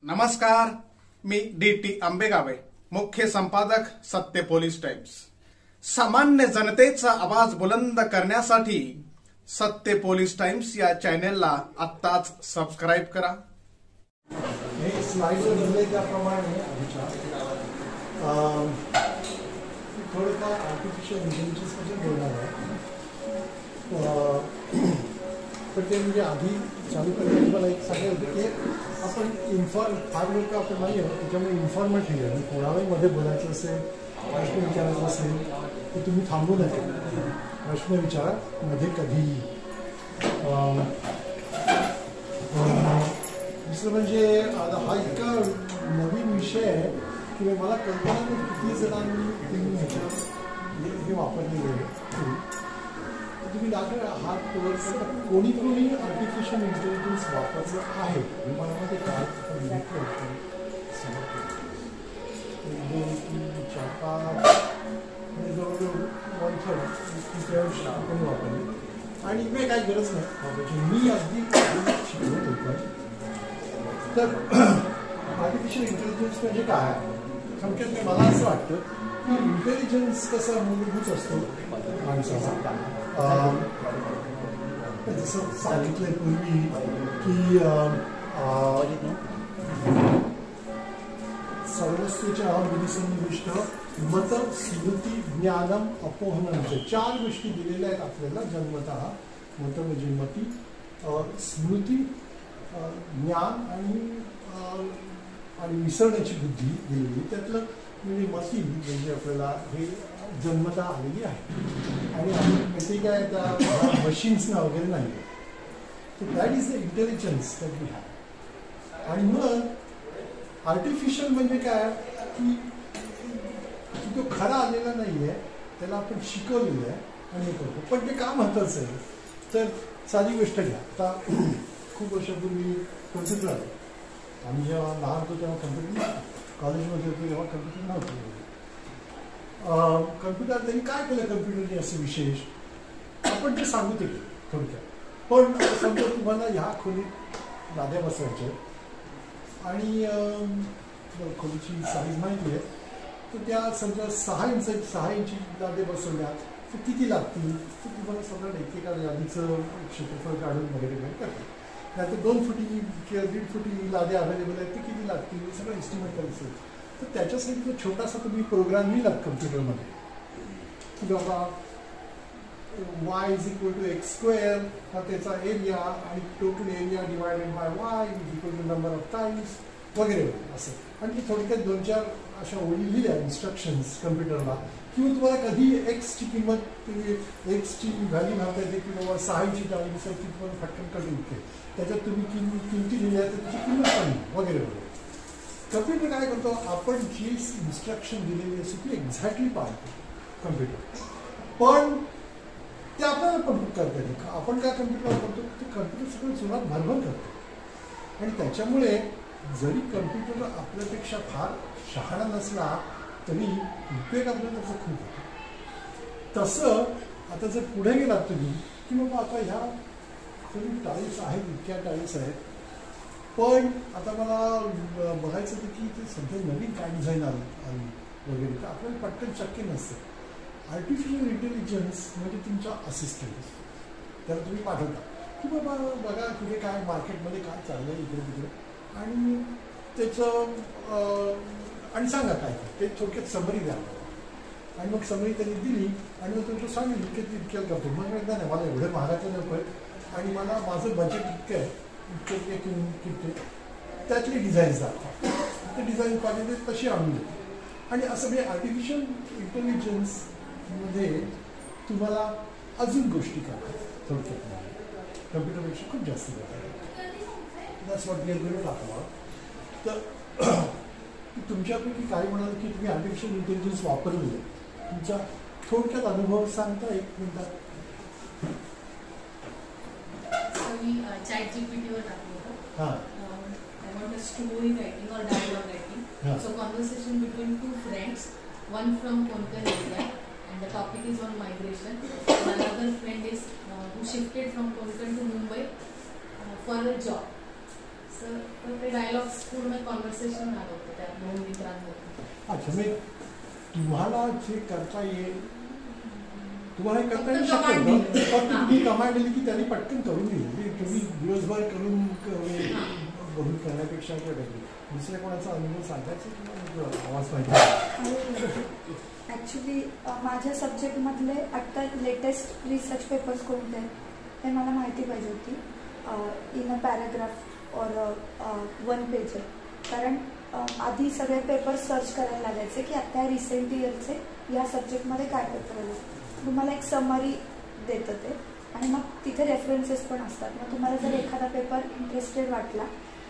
नमस्कार, मी डी.टी. आंबेगावे, मुख्य संपादक सत्य पोलीस टाइम्स। सामान्य जनतेचा आवाज बुलंद करण्यासाठी सत्य पोलीस टाइम्स या चॅनेलला आत्ताच सबस्क्राइब करा। हे स्लाइडवर दिले त्याप्रमाणे थोडंफार आर्टिफिशियल इंटेलिजन्स बद्दल बोलणार आहे। पण ते म्हणजे आधी चालू करताना मला एक सांगायचं होतं की आपण फार लोक आपण नाही आहोत, त्याच्यामुळे इन्फॉर्मेटिव्ह आहे। कोणालाही मध्ये बोलायचं असेल, प्रश्न विचारायचा असेल तर तुम्ही थांबू नका, प्रश्न विचारा मध्ये कधीही। दुसरं म्हणजे हा इतका नवीन विषय आहे की मला कल्पना नाही किती जणांनी हे वापरले गेले। तुम्ही दाखवा हात कवर कोणी आर्टिफिशियल इंटेलिजन्स वापरलं आहे विमानामध्ये काय जवळजवळ 1/3 आपण वापरले आणि इकडे काही गरज नाही। मी अगदी शिकवत होतो। तर आर्टिफिशियल इंटेलिजन्स म्हणजे काय? थोडक्यात मला असं वाटतं की इंटेलिजन्स कसा मूलभूत असतो माणसाला। जसं सांगितलंय पूर्वी की सर्वस्वीच्या विधिसन्निविष्ट मत स्मृती ज्ञानम अपोहनम, 4 गोष्टी दिलेल्या आहेत आपल्याला जन्मतः। मत म्हणजे मती, स्मृती, ज्ञान आणि विसरण्याची बुद्धी दिलेली। त्यातलं म्हणजे मती म्हणजे आपल्याला हे जन्मतः आलेली आहे आणि ते काय त्या मशीन्सना वगैरे नाही। So that is the intelligence that we have. आणि मग आर्टिफिशियल म्हणजे काय की तो खरा आलेला नाही आहे, त्याला आपण शिकवलेलं आहे आणि हे करतो। पण ते का महत्त्वाचं आहे तर साधी गोष्ट घ्या। आता खूप वर्षापूर्वी कम्प्युटर आले, आम्ही जेव्हा लहान होतो तेव्हा कम्प्युटर नव्हतं, कॉलेजमध्ये होतो तेव्हा कम्प्युटर नव्हतं। कम्प्युटर त्यांनी काय केलं कम्प्युटरने असं विशेष आपण ते सांगू ते थोडक्यात। पण समजा तुम्हाला ह्या खोलीत लाद्या बसवायच्या आणि खोलीची साईज माहिती आहे तर त्या समजा 6 इंची लादे बसवल्या तर किती लागतील तर तुम्हाला साधारण एकेका यादीचं क्षेत्रफळ काढून वगैरे करतात। नाहीतर 2 फुटी किंवा 1.5 फुटी लाद्या अवेलेबल आहेत ते किती लागतील सगळं एस्टिमेट करायचं। तर त्याच्यासाठी तो छोटासा तुम्ही प्रोग्राम लिहिलात कम्प्युटरमध्ये की बाबा y = x² हा त्याचा एरिया आणि total area divided by y = number of times वगैरे वगैरे असं। आणि थोडक्यात 2-4 अशा ओळी लिहिल्या इन्स्ट्रक्शन्स कम्प्युटरला किंवा तुम्हाला कधी एक्सची किंमत एक्सची व्हॅल्यू घालता येते की बाबा 6 इंची टाळी दिसेल ती तुम्हाला फटकन कधी उठते, त्याच्यात तुम्ही किमती लिहिल्या तर त्याची किंमत कमी वगैरे वगैरे। कम्प्युटर काय करतो आपण जी इन्स्ट्रक्शन दिलेली असते ती एक्झॅक्टली पाळतो कम्प्युटर, पण ते आपल्याला पण करता येते। आपण काय कम्प्युटर वापरतो ते कम्प्युटर सगळं जोरात भरभर करतो आणि त्याच्यामुळे जरी कम्प्युटर आपल्यापेक्षा फार शहाणा नसला तरी उपयोग आपल्याला त्याचा खूप होतो। तसं आता जर पुढे गेलात तुम्ही की बाबा आता ह्या खोलीत टाईल्स आहेत, इतक्या टाईल्स आहेत, पण आता मला बघायचं होतं की ते सध्या नवीन काय डिझाईन आली वगैरे तर आपल्याला पटकन शक्य नसतं। आर्टिफिशियल इंटेलिजन्स म्हणजे तुमचा असिस्टंट, त्याला तुम्ही पाठवता की बाबा बघा कुठे काय मार्केटमध्ये काय चाललं आहे इकडे तिकडे आणि त्याचं आणि सांगा काय ते थोडक्यात समरी द्या आणि मग समरी त्यांनी दिली आणि मग तुमचं सांगेल इतके इतक्याला करतो। मग एकदा नाही मला एवढं महागाचं नको आहे आणि मला माझं बजेट इतकं आहे, इतके किती त्यातली डिझाईन्स दाखवा, ते डिझाईन पाहिजे तशी आणून देते। आणि असं म्हणजे आर्टिफिशियल इंटेलिजन्समध्ये तुम्हाला अजून गोष्टी करतात थोडक्यात कम्प्युटरपेक्षा खूप जास्त करतात। That's what we are going to talk about. तर तुमच्यापैकी काही म्हणाल की तुम्ही आर्टिफिशियल इंटेलिजन्स वापरले, तुमचा थोडक्यात अनुभव सांगता 1 मिनिटात? मी ChatGPT वर टाकलं होतं। हां, I want a story writing or dialogue writing. So conversation between 2 friends, one from Konkan area and the topic is on migration. Another friend is who shifted from Konkan to Mumbai for a job. Sir ते dialogues पूर्ण conversation आलं होतं त्या 2 मित्रांमध्ये. अच्छा, मी तुम्हाला जे करता येईल तुम्हाला हे करता येईल शक्य होतं, फक्त तुम्ही कमांड दिली की त्यांनी पटकन करून दिली. तुम्ही दिवसभर करून बघून करण्यापेक्षा दुसऱ्या कोणाचा अनुभव सांगायचा आवाज पाहिजे. ॲक्च्युली माझ्या सब्जेक्टमधले आत्ता लेटेस्ट रिसर्च पेपर्स कोणते आहेत हे मला माहिती पाहिजे होती इन अ पॅराग्राफ और 1 पेज. कारण आधी सगळे पेपर सर्च करायला लागायचे की आता रिसेंट इयरचे या सब्जेक्टमध्ये काय पेपर आले. तुम्हाला एक समरी देतं ते आणि मग तिथे रेफरन्सेस पण असतात. मग तुम्हाला जर एखादा पेपर इंटरेस्टेड वाटला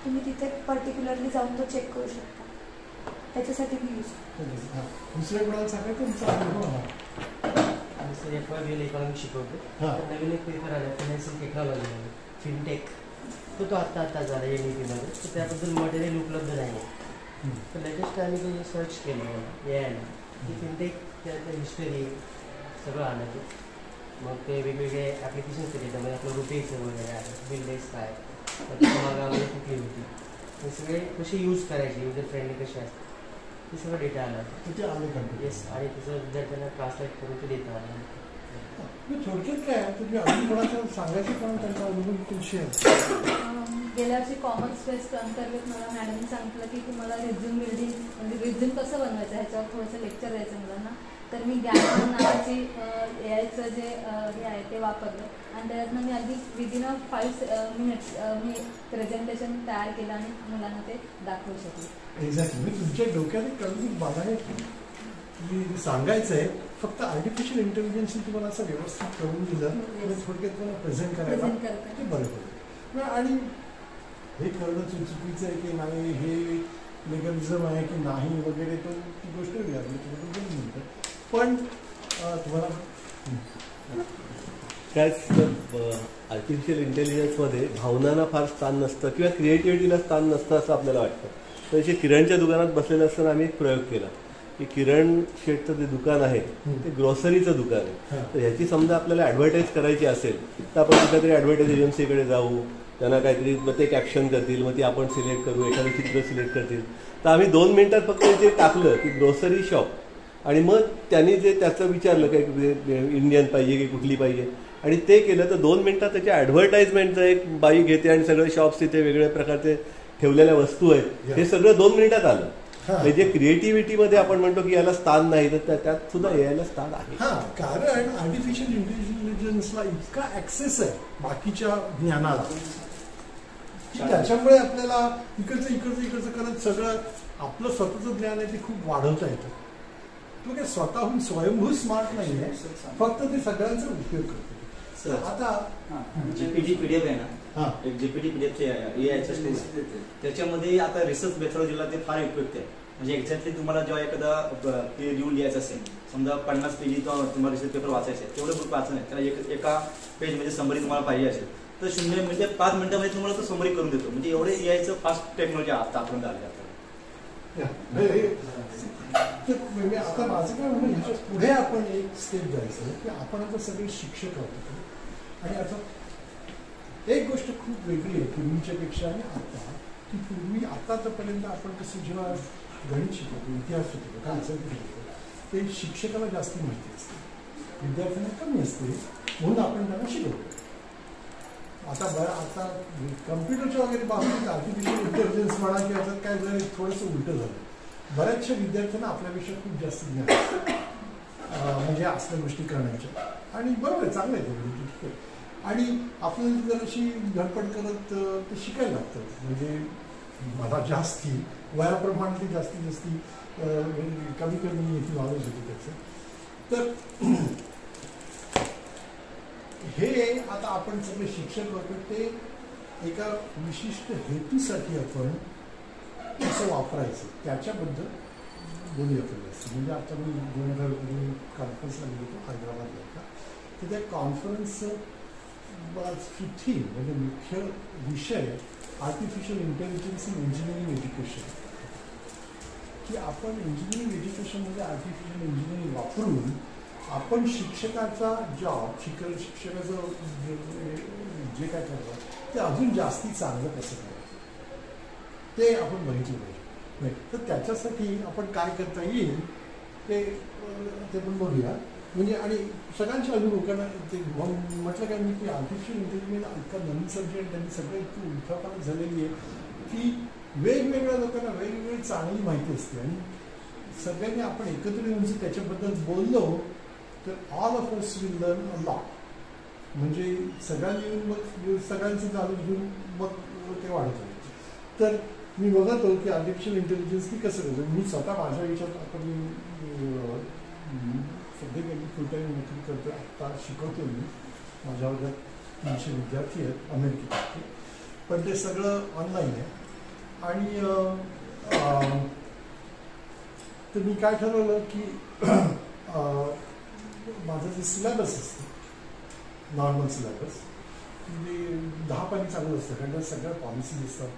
तुम्ही तिथे पर्टिक्युलरली जाऊन तो चेक करू शकता. त्याच्यासाठी मी यूज दुसऱ्या कोणाला सांगायचं तुमचा अनुभव. इकॉनॉमिक्स शिकवतो. नवीन एक पेपर आला फायनान्शियल टेक्नॉलॉजीमध्ये फिनटेक. तो आता झाला NEPमध्ये. तर त्याबद्दल मटेरियल उपलब्ध नाही. तर लेटेस्ट आम्ही ते सर्च केलं यायला की फिनटेक त्याचं हिस्टरी सगळं आलं ते. मग ते वेगवेगळे ॲप्लिकेशन्स केले. त्यामध्ये आपलं रुपीचं वगैरे आहे, बिलडेक्स काय, त्याच्या मागामध्ये कुठली होती, हे सगळे कसे यूज करायचे, युजर फ्रेंडली कसे असतात ते सगळं डेटा आला तिथे आले का. येस. आणि त्याचं विद्यार्थ्यांना ट्रान्सलेट करून ते देता आलं. थोडक्यात काय तुम्ही अजून कोणाचं सांगायचं पण त्यांचा अनुभव शेअर. गेल्या वर्षी कॉमर्स फेस्ट अंतर्गत मला मॅडमने सांगितलं की तुम्हाला रिझ्यूम बिल्डिंग म्हणजे रिझ्यूम कसं बनवायचं ह्याच्यावर थोडंसं लेक्चर द्यायचं मुलांना. तर मी गॅन नावाची AIचं जे हे आहे ते वापरलं आणि त्याच्यातनं मी अगदी विदिन 5 मिनिट्स मी प्रेझेंटेशन तयार केलं आणि मुलांना ते दाखवू शकले. एक्झॅक्टली. म्हणजे तुमच्या डोक्यात कळून मला हे सांगायचं आहे फक्त आर्टिफिशियल इंटेलिजन्स तुम्हाला असं व्यवस्थित करून दिलं थोडक्यात तुम्हाला प्रेझेंट करायला ते बरं पडेल. आणि हे करणं चुकीचं आहे की नाही, हे लेगलिझम आहे की नाही वगैरे, तो ती गोष्ट वेगळी आहे. तुम्हाला म्हणतो पण तुम्हाला काय आर्टिफिशियल इंटेलिजन्समध्ये भावनांना फार स्थान नसतं किंवा क्रिएटिव्हिटीला स्थान नसतं असं आपल्याला वाटतं. तर किरणच्या दुकानात बसलेलं असताना आम्ही एक प्रयोग केला की किरण शेठचं जे दुकान आहे ते ग्रॉसरीचं दुकान आहे. तर ह्याची समजा आपल्याला ॲडव्हर्टाईज करायची असेल तर आपण कुठल्यातरी ॲडव्हर्टाईज एजन्सीकडे जाऊ, त्यांना काहीतरी मग ते कॅप्शन करतील, मग ती आपण सिलेक्ट करू, एखादं चित्र सिलेक्ट करतील. तर आम्ही 2 मिनिटात फक्त ते टाकलं की ग्रॉसरी शॉप आणि मग त्यांनी जे त्याचं विचारलं काय इंडियन पाहिजे की कुठली पाहिजे आणि ते केलं तर 2 मिनिटात त्याच्या ॲडव्हर्टाईजमेंटचं एक बाई घेते आणि सगळे शॉप्स तिथे वेगवेगळ्या प्रकारचे ठेवलेल्या वस्तू आहेत हे सगळं 2 मिनिटात आलं. म्हणजे क्रिएटिव्हिटीमध्ये आपण म्हणतो की याला स्थान नाही तर त्यात सुद्धा यायला स्थान आहे. कारण आर्टिफिशियल इंटेलिजन्सला इतका ऍक्सेस आहे बाकीच्या ज्ञानाला की त्याच्यामुळे आपल्याला इकडचं करत सगळं आपलं स्वतःचं ज्ञान आहे ते खूप वाढवता येतं. तो काय स्वतःहून स्वयंभू स्मार्ट नाही आहे, फक्त ते सगळ्यांचा उपयोग करतो. आता GPT PDF आहे ना, एक GPT PDF त्याच्यामध्ये आता रिसर्च मेथॉलॉजीला ते फार उपयुक्त आहे. म्हणजे एक्झॅक्टली तुम्हाला जेव्हा एखादा ते लिहून लिहायचं असेल, समजा 50 पेजी तुम्हाला रिसर्च पेपर वाचायचे आहे, तेवढं बुक वाचणं आहे, त्याला एका पेजमध्ये समरी तुम्हाला पाहिजे असेल तर 0 मिनिटे 5 मिनिटामध्ये तुम्हाला तो समरी करून देतो. म्हणजे एवढे यायचं फास्ट टेक्नॉलॉजी आतापर्यंत आली आपल्याला. आता माझं काय म्हणणं ह्याच्या पुढे आपण एक स्टेप जायचं की आपण आता सगळे शिक्षक आहोत आणि आता एक गोष्ट खूप वेगळी आहे पूर्वीच्या पेक्षा आणि आता की पूर्वी आतापर्यंत आपण कसं जेव्हा गणित शिकवतो, इतिहास शिकवतो, काय असेल ते शिकवतो ते शिक्षकाला जास्त माहिती असते, विद्यार्थ्यांना कमी असते, म्हणून आपण त्यांना शिकवतो. आता कम्प्युटरच्या वगैरे बाबतीत आर्टिफिशियल इंटेलिजन्स म्हणा की आता काय जर थोडंसं उलटं झालं. बऱ्याचशा विद्यार्थ्यांना आपल्यापेक्षा खूप जास्त ज्ञान म्हणजे असल्या गोष्टी करण्याच्या आणि बरोबर आहे, चांगलं आहे ते ठीक आहे. आणि आपल्याला जर अशी धडपड करत ते शिकायला लागतं. म्हणजे मला जास्ती वयाप्रमाणे ते जास्तीत जास्ती कमी कमी याची नॉलेज होती त्याचं. तर हे आता आपण सगळे शिक्षक होतो ते एका विशिष्ट हेतूसाठी आपण कसं वापरायचं त्याच्याबद्दल बोलूया जास्त. म्हणजे आता मी 2000 कॉन्फरन्सला गेलो होतो हैदराबादला का, तर त्या कॉन्फरन्सचं थीम म्हणजे मुख्य विषय artificial intelligence in engineering education. की आपण इंजिनिअरिंग एज्युकेशनमध्ये आर्टिफिशियल इंजिनिअरिंग वापरून आपण शिक्षकाचा जॉब शिक्षकाचं जे काय करतो ते अजून जास्ती चांगलं कसं करायचं. ते आपण बघितलं पाहिजे. तर त्याच्यासाठी आपण काय करता येईल ते पण बघूया. म्हणजे आणि सगळ्यांचे अनुभव, कारण ते म्हटलं काय मी की आर्टिफिशियल इंटेलिजन्स इतका नवीन सब्जेक्ट त्यांनी सगळं इतकी उलथापालथ झालेली आहे की वेगवेगळ्या लोकांना वेगवेगळी चांगली माहिती असते आणि सगळ्यांनी आपण एकत्र येऊन जर त्याच्याबद्दल बोललो तर all of us will learn a lot. म्हणजे सगळ्यांनी येऊन मग सगळ्यांचं चालू घेऊन मग ते वाढत आहे. तर मी बघतो की आर्टिफिशियल इंटेलिजन्सनी कसं करतो. मी स्वतः माझ्या याच्यात आपण सध्या मी फुल टाईम नोकरी करतो, आत्ता शिकवतो मी. माझ्या वर्गात 300 विद्यार्थी आहेत अमेरिकेत, पण ते सगळं ऑनलाईन आहे. आणि तर मी काय ठरवलं की माझं जे सिलेबस असतं नॉर्मल सिलेबस म्हणजे 10 पानी चालू असतं, कारण त्या सगळ्या पॉलिसीज असतात.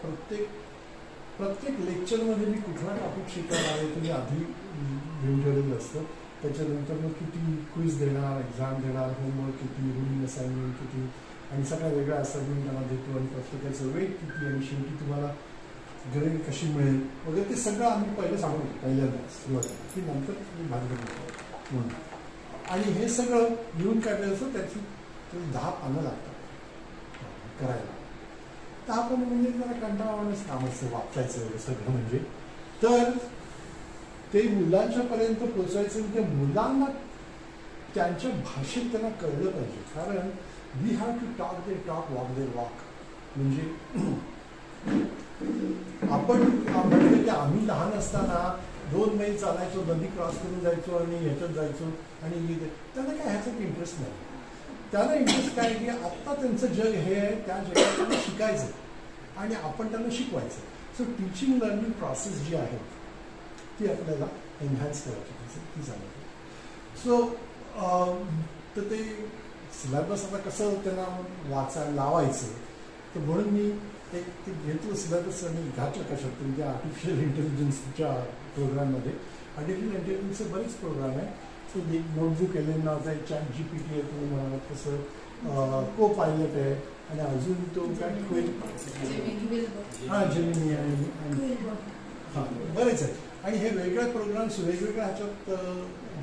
प्रत्येक लेक्चरमध्ये मी कुठला टॉपिक शिकवणार आहे तुम्ही आधी घेऊन ठेवलेलं असतं. त्याच्यानंतर मग किती क्विज देणार, एक्झाम देणार, होमवर्क किती, रिडिंग असाइनमेंट किती, आणि सगळ्या वेगळ्या असाइनमेंट त्यांना देतो आणि प्रत्येकाचं वेट किती आणि शेवटी तुम्हाला ग्रेड कशी मिळेल वगैरे ते सगळं आम्ही पहिलं सांगू पहिल्यांदा सुरुवातीला की नंतर मी भाग म्हणून. आणि हे सगळं लिहून काढलं असतं त्याची 10 पानं लागतात करायला. 10 पानं म्हणजे जरा कंटाळवाणंच काम असतं वाचायचं वगैरे सगळं. म्हणजे तर ते मुलांच्या पर्यंत पोचायचं आणि त्या मुलांना त्यांच्या भाषेत त्यांना कळलं पाहिजे. कारण we have to talk the talk, walk the walk. म्हणजे आपण म्हटलं की आम्ही लहान असताना 2 मैल चालायचो, नदी क्रॉस करून जायचो आणि ह्याच्यात जायचो आणि त्यांना काय ह्याच्यात इंटरेस्ट नाही. त्यांना इंटरेस्ट काय की आत्ता त्यांचं जग हे आहे, त्या जगात त्यांना शिकायचं आणि आपण त्यांना शिकवायचं. सो टीचिंग लर्निंग प्रोसेस जी आहे ती आपल्याला एनहान्स करायची ती सांगितली. सो तर ते सिलेबस आता कसं त्यांना वाचायला लावायचं, तर म्हणून मी ते घेतलं सिलेबस आणि घातलं कशात तरी त्या आर्टिफिशियल इंटेलिजन्सच्या प्रोग्राममध्ये. आर्टिफिशियल इंटेलिजन्सचे बरेच प्रोग्राम आहे. तो एक नोटबुक एलेन नावाचा एक ChatGPT आहे, तुम्ही म्हणाला तसं को पायलट आहे आणि अजून तो काय जेमिनी आणि हां बरेच आहेत. आणि हे वेगळे प्रोग्राम्स वेगवेगळ्या ह्याच्यात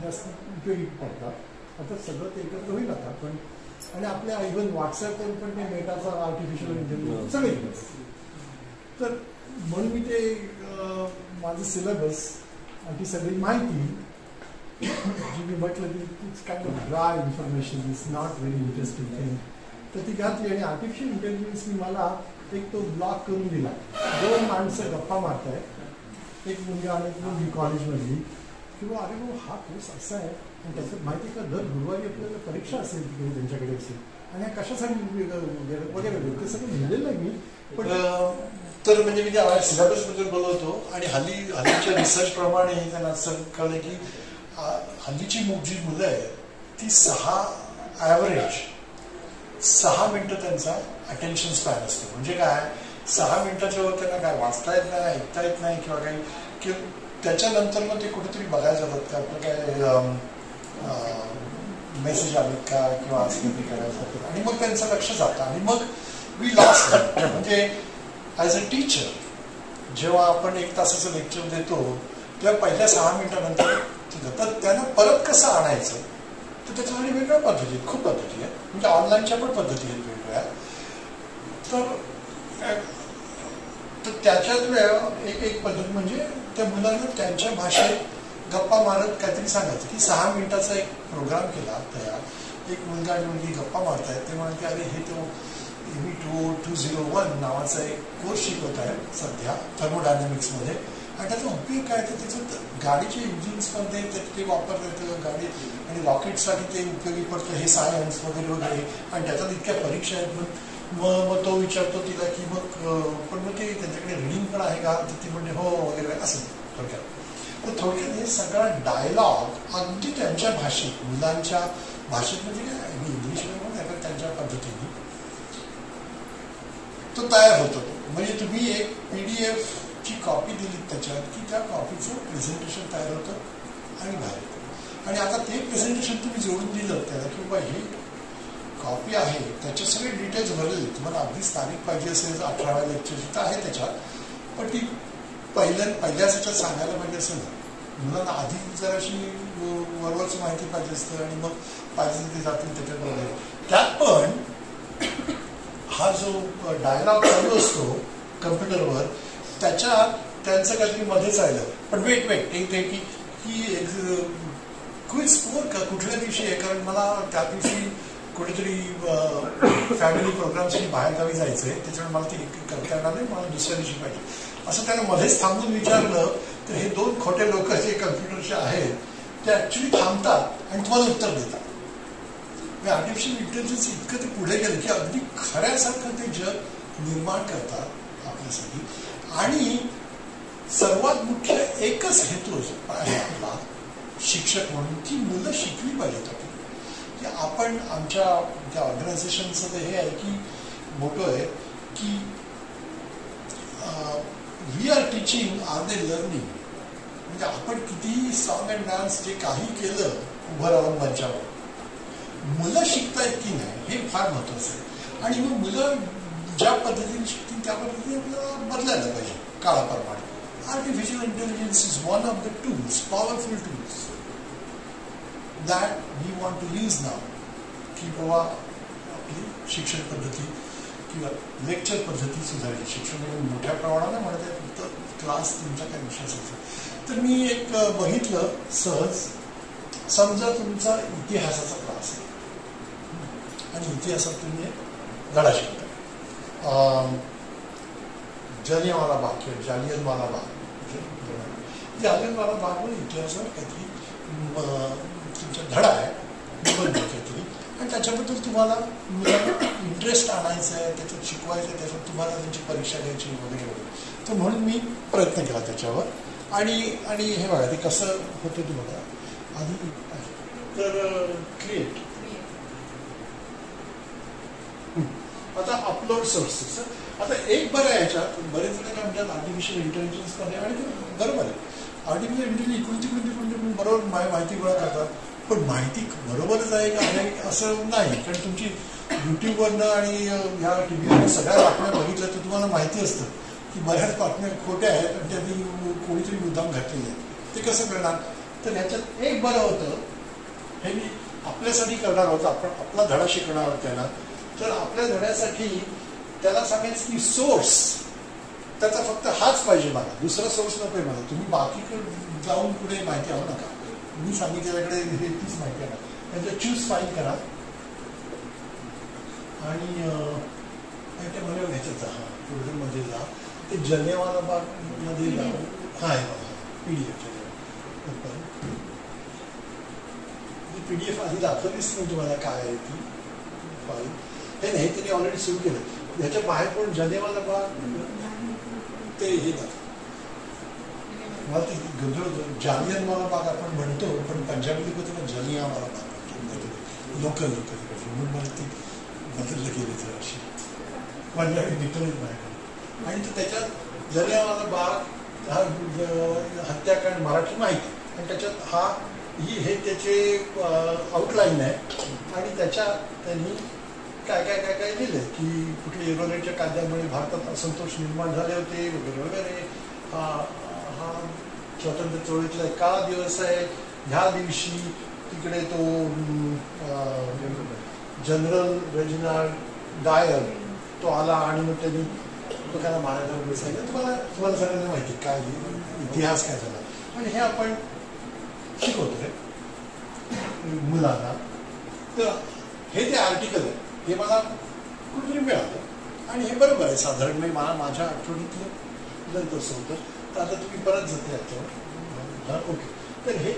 जास्त उपयोगी पडतात. आता सगळं ते एकत्र होईल आता पण. आणि आपल्या इव्हन व्हॉट्सॲपवर पण ते मेटाचा आर्टिफिशियल इंटेलिजन्स सगळे. तर म्हणून मी ते माझं सिलेबस आणि ती सगळी माहिती जी मी म्हटलं की it's kind of dry information, is not very interesting thing, तर ती घातली. आणि आर्टिफिशियल इंटेलिजन्सनी मला एक तो ब्लॉग करून दिला. 2 माणसं गप्पा मारताय, एक मुलगा आणि एक मुलगी कॉलेजमधली, किंवा अरे भाऊ हा कोर्स असा आहे आणि त्याच्यात माहिती का दर गुरुवारी आपल्याला परीक्षा असेल तिकडे त्यांच्याकडे असेल आणि ह्या कशासाठी वगैरे ते सगळं लिहिलेलं आहे मी. पण तर म्हणजे मी त्या सिलेबसबद्दल बोलवतो. आणि हल्लीच्या रिसर्चप्रमाणे त्यांना असं कळलं की हल्लीची जी मुलं आहेत ती 6 मिनिटं त्यांचा अटेन्शन स्पॅन असतो. म्हणजे काय 6 मिनिटाच्या वर त्यांना काय वाचता येत नाही, ऐकता येत नाही किंवा काही, किंवा त्याच्यानंतर मग ते कुठेतरी बघायला जातात का आपलं काय मेसेज आलेत का किंवा असं ते करायला जातात आणि मग त्यांचं लक्ष जातं आणि मग वी लॉस्ट दॅट. म्हणजे ॲज अ टीचर जेव्हा आपण 1 तासाचं लेक्चर देतो तेव्हा पहिल्या 6 मिनिटानंतर तर त्यांना परत कसं आणायचं तर त्याच्यासाठी वेगळ्या पद्धती आहेत, खूप पद्धती आहेत. म्हणजे ऑनलाईनच्या पण पद्धती आहेत वेगवेगळ्या. तर त्याच्यात एक पद्धत म्हणजे त्या मुलांना त्यांच्या भाषेत गप्पा मारत काहीतरी सांगायचं की 6 मिनिटाचा एक प्रोग्राम केला तयार. एक मुलगा आणि मुलगी गप्पा मारतायत, ते म्हणते अरे हे तो EV 201 नावाचा एक कोर्स शिकवत आहे सध्या थर्मोडायनॅमिक्समध्ये. आणि त्याचा उपयोग काय तर त्याचं गाडीचे इंजिन्समध्ये ते वापरता येतं गाडी आणि रॉकेटसाठी ते उपयोगी पडतं हे सायन्स वगैरे वगैरे. आणि त्याच्यात इतक्या परीक्षा आहेत. मग तो विचारतो तिला की मग पण मग ते त्यांच्याकडे रिडिंग पण आहे का, तर ती म्हणजे हो वगैरे असं थोडक्यात. तर थोडक्यात हे सगळा डायलॉग अगदी त्यांच्या भाषेत, मुलांच्या भाषेत, म्हणजे काय इंग्लिशमध्ये पण आहे पण त्यांच्या पद्धतीने तो तयार होतो. म्हणजे तुम्ही एक PDF ची कॉपी दिली त्याच्यात की त्या कॉपीचं प्रेझेंटेशन तयार होतं आणि बाहेर येतं. आणि आता ते प्रेझेंटेशन तुम्ही जोडून दिलं त्याला की बाबा ही कॉपी आहे त्याचे सगळे डिटेल्स भरलेले, तुम्हाला अगदीच तारीख पाहिजे असेल 18व्या लेक्चरची तर आहे त्याच्यात, पण ती पहिल्याच ह्याच्यात सांगायला पाहिजे असं नाही. मुलांना आधी जराशी वरवरची माहिती पाहिजे असतं आणि मग पाहिजे ते जातील त्याच्याबरोबर. त्यात पण हा जो डायलॉग चालू असतो कम्प्युटरवर त्याच्यात त्यांचं काहीतरी मध्येच राहिलं. पण वेट की क्विज स्कोर का कुठल्या दिवशी आहे, कारण मला त्या दिवशी कुठेतरी फॅमिली प्रोग्रामसाठी बाहेरगावी जायचं आहे, त्याच्यामुळे मला ते करता येणार नाही, मला दुसऱ्या दिवशी पाहिजे असं त्यानं मध्येच थांबून विचारलं. तर हे 2 खोटे लोक जे कम्प्युटरचे आहेत ते ऍक्च्युली थांबतात आणि तुम्हाला उत्तर देतात. आर्टिफिशियल इंटेलिजन्स इतकं ते पुढे गेलं की अगदी खऱ्यासारखं ते जग निर्माण करतात आपल्यासाठी. आणि सर्वात मुख्य एकच हेतू आहे आपला शिक्षक म्हणून की मुलं शिकली पाहिजेत आपली. की आपण आमच्या त्या ऑर्गनायझेशनचं तर हे आहे की मोठं आहे की we are teaching or they learning. म्हणजे आपण कितीही सॉंग अँड डान्स जे काही केलं उभं राहून मंचावर, मुलं शिकतायत की नाही हे फार महत्वाचं आहे. आणि मग मुलं ज्या पद्धतीने शिकतील त्या पद्धतीने आपल्याला बदलायला पाहिजे काळाप्रमाणे. Artificial intelligence is one of the tools, powerful tools that we want to use now. की बाबा आपली शिक्षण पद्धती किंवा लेक्चर पद्धती सुधारली. शिक्षण म्हणून मोठ्या प्रमाणाने म्हणत आहे फक्त क्लास तुमचा काही विषय असेल. तर मी एक बघितलं सहज, समजा तुमचा इतिहासाचा क्लास आहे आणि इतिहासात तुम्ही धडा शिकता. जालियनवाला बाग किंवा जालियनवाला बाग जालियनवाला इतिहासावर काहीतरी तुमचा धडा आहे निबंध काहीतरी, आणि त्याच्याबद्दल तुम्हाला मुलांना इंटरेस्ट आणायचा आहे, त्याच्यात शिकवायचं आहे, त्याच्यात तुम्हाला त्यांची परीक्षा द्यायची वगैरे वगैरे. तर म्हणून मी प्रयत्न केला त्याच्यावर. आणि हे बघा ते कसं होतं तुम्हाला आधी. तर क्रिएट आता अपलोड सोर्सेस. आता एक बरं आहे याच्यात, बरेच जण काय म्हणतात आर्टिफिशियल इंटेलिजन्समध्ये, आणि बरोबर आहे आर्टिफिशियल इंटेलिजन्स इकडून बरोबर माहिती गोळा करतात, पण माहिती बरोबरच आहे का नाही असं नाही. कारण तुमची युट्यूबवरनं आणि ह्या टी व्हीवरनं सगळ्या बातम्या बघितल्या तर तुम्हाला माहिती असतं की बऱ्याच बातम्या खोट्या आहेत आणि त्यांनी कोणीतरी मुद्दाम घातलेले आहेत. ते कसं करणार? तर ह्याच्यात एक बरं होतं, हे मी आपल्यासाठी करणार होतं, आपण आपला धडा शिकणार आहोत त्यांना. तर आपल्या धड्यासाठी त्याला सांगायचं की सोर्स त्याचा फक्त हाच पाहिजे मला, दुसरा सोर्स नको आहे मला. तुम्ही बाकीकडे जाऊन पुढे माहिती आणू नका, मी सांगितल्याकडे हे तीच माहिती आणा. त्यांचं चूज फाईल करा आणि त्या मला ह्याच्यात जा, हा प्रोडक्टमध्ये जा, ते जालियनवाला बागमध्ये जाऊ. हा आहे बघा PDF PDF आधी दाखवलीच नाही तुम्हाला काय आहे ती फाईल. हे नाही त्यांनी ऑलरेडी सुरू केलं. ह्याच्या बाहेर पण जालियनवाला बाग ते हे दाखव. मला ते गंधळ जालियनवाला बाग आपण म्हणतो, पण पंजाबी लोक त्याला जालियनवाला बाग म्हणतो, लोकल म्हणून मला ती बदललं गेली तर अशी पंजाबी डिटेल नाही. आणि त्याच्यात जालियनवाला बाग हा हत्याकांड मराठी माहिती, आणि त्याच्यात हे त्याचे आउटलाईन आहे. आणि त्याच्यात त्यांनी काय काय काय काय लिहिलं की कुठल्या युरोनेटच्या कायद्यामुळे भारतात असंतोष निर्माण झाले होते वगैरे वगैरे. हा स्वातंत्र्य चळवळीतला एक काळा दिवस आहे. ह्या दिवशी तिकडे तो जनरल रेजिनाल्ड डायर तो आला आणि मग त्यांनी तो त्याला मारायला वगैरे सांगितलं. तुम्हाला सगळ्यांना माहिती काय इतिहास काय झाला. आणि हे आपण शिकवतोय मुलांना. तर हे ते आर्टिकल आहे, हे मला कुठेतरी मिळालं आणि हे बरोबर आहे साधारण. मी माझ्या आठवणीतलं तसं होतं. तर आता तुम्ही परत जाते याच्यावर. ओके, तर हे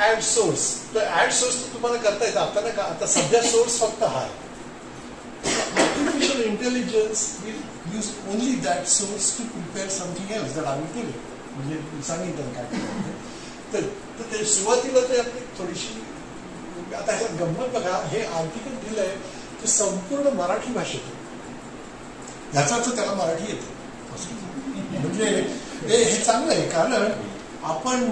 ऍड सोर्स. तर ऍड सोर्स तर तुम्हाला करता येतं आता ना का. आता सध्या सोर्स फक्त हा आहे. Artificial intelligence will use only that source to prepare something else that आम्ही केलं. म्हणजे सांगितलं काय तर ते सुरुवातीला ते आपली थोडीशी. आता ह्याचा गंमत बघा, हे आर्टिकल दिलंय ते संपूर्ण मराठी भाषेत. याचा अर्थ त्याला मराठी येते. म्हणजे हे चांगलं आहे, कारण आपण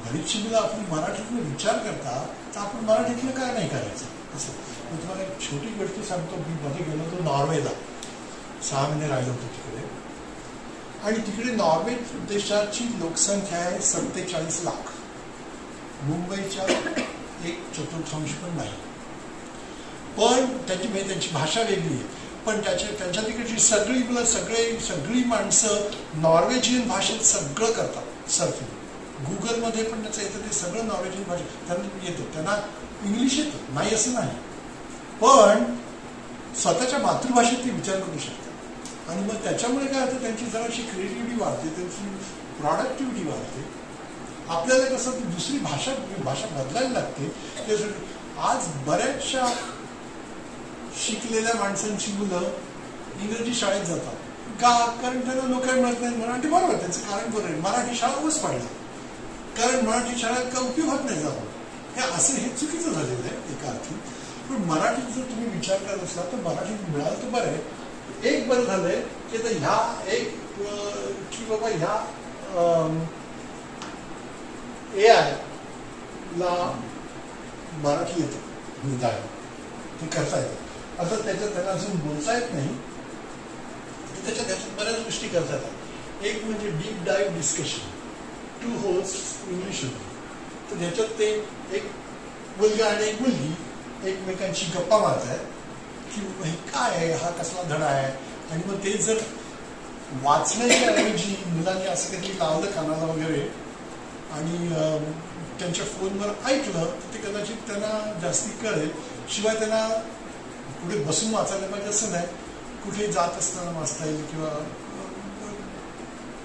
बरीचशी मुलं आपली मराठीतून विचार करतात, तर आपण मराठीतलं काय नाही करायचं असं. मी तुम्हाला एक छोटी गोष्ट सांगतो. मी मध्ये गेलो होतो नॉर्वेला, 6 महिने राहिलो होतो तिकडे. आणि तिकडे नॉर्वे देशाची लोकसंख्या आहे 47 लाख, मुंबईच्या 1/4 पण नाही. पण त्यांची भाषा वेगळी आहे, पण त्यांच्या तिकडची सगळी मुलं सगळी माणसं नॉर्वेजियन भाषेत सगळं करतात. सर्फिंग गुगलमध्ये पण त्याचं येतं, ते सगळं नॉर्वेजियन भाषेत त्यांना येतं. त्यांना इंग्लिश येतं नाही असं नाही, पण स्वतःच्या मातृभाषेत ते विचार करू शकतात. आणि मग त्याच्यामुळे काय होतं, त्यांची जराशी क्रिएटिव्हिटी वाढते, त्यांची प्रॉडक्टिव्हिटी वाढते. आपल्याला कसं दुसरी भाषा बदलायला लागते. आज बऱ्याचशा शिकलेल्या माणसांची मुलं इंग्रजी शाळेत जातात का? कारण त्यांना नोकरी मिळत नाही. मराठी बरोबर, त्यांचं कारण बरोबर आहे, मराठी शाळा ऊस पाडली, कारण मराठी शाळेत का उपयोग नाही जातो. हे चुकीचं झालेलं आहे एका अर्थी. पण मराठीत जर तुम्ही विचार करत असला तर मराठीत मिळालं तर बरं आहे. एक बरं झालंय की आता की बाबा ह्या AI ला मराठी येतं, निदान ते करता येतं. आता त्याच्यात त्यांना अजून बोलता येत नाही, त्याच्यात बऱ्याच गोष्टी करता येतात. एक म्हणजे डीप डाईव्ह डिस्कशन, 2 होस्ट इंग्लिश होती, तर त्याच्यात ते एक मुलगा आणि एक मुलगी एकमेकांची गप्पा मारत आहेत की हे काय आहे, हा कसला धडा आहे. आणि मग ते जर वाचण्याच्या ऐवजी मुलांनी असं काहीतरी लावलं कानाला वगैरे आणि त्यांच्या फोनवर ऐकलं तर ते कदाचित त्यांना जास्ती कळेल. शिवाय त्यांना पुढे बसून वाचायला पाहिजे असं नाही, कुठे जात असताना वाचता येईल किंवा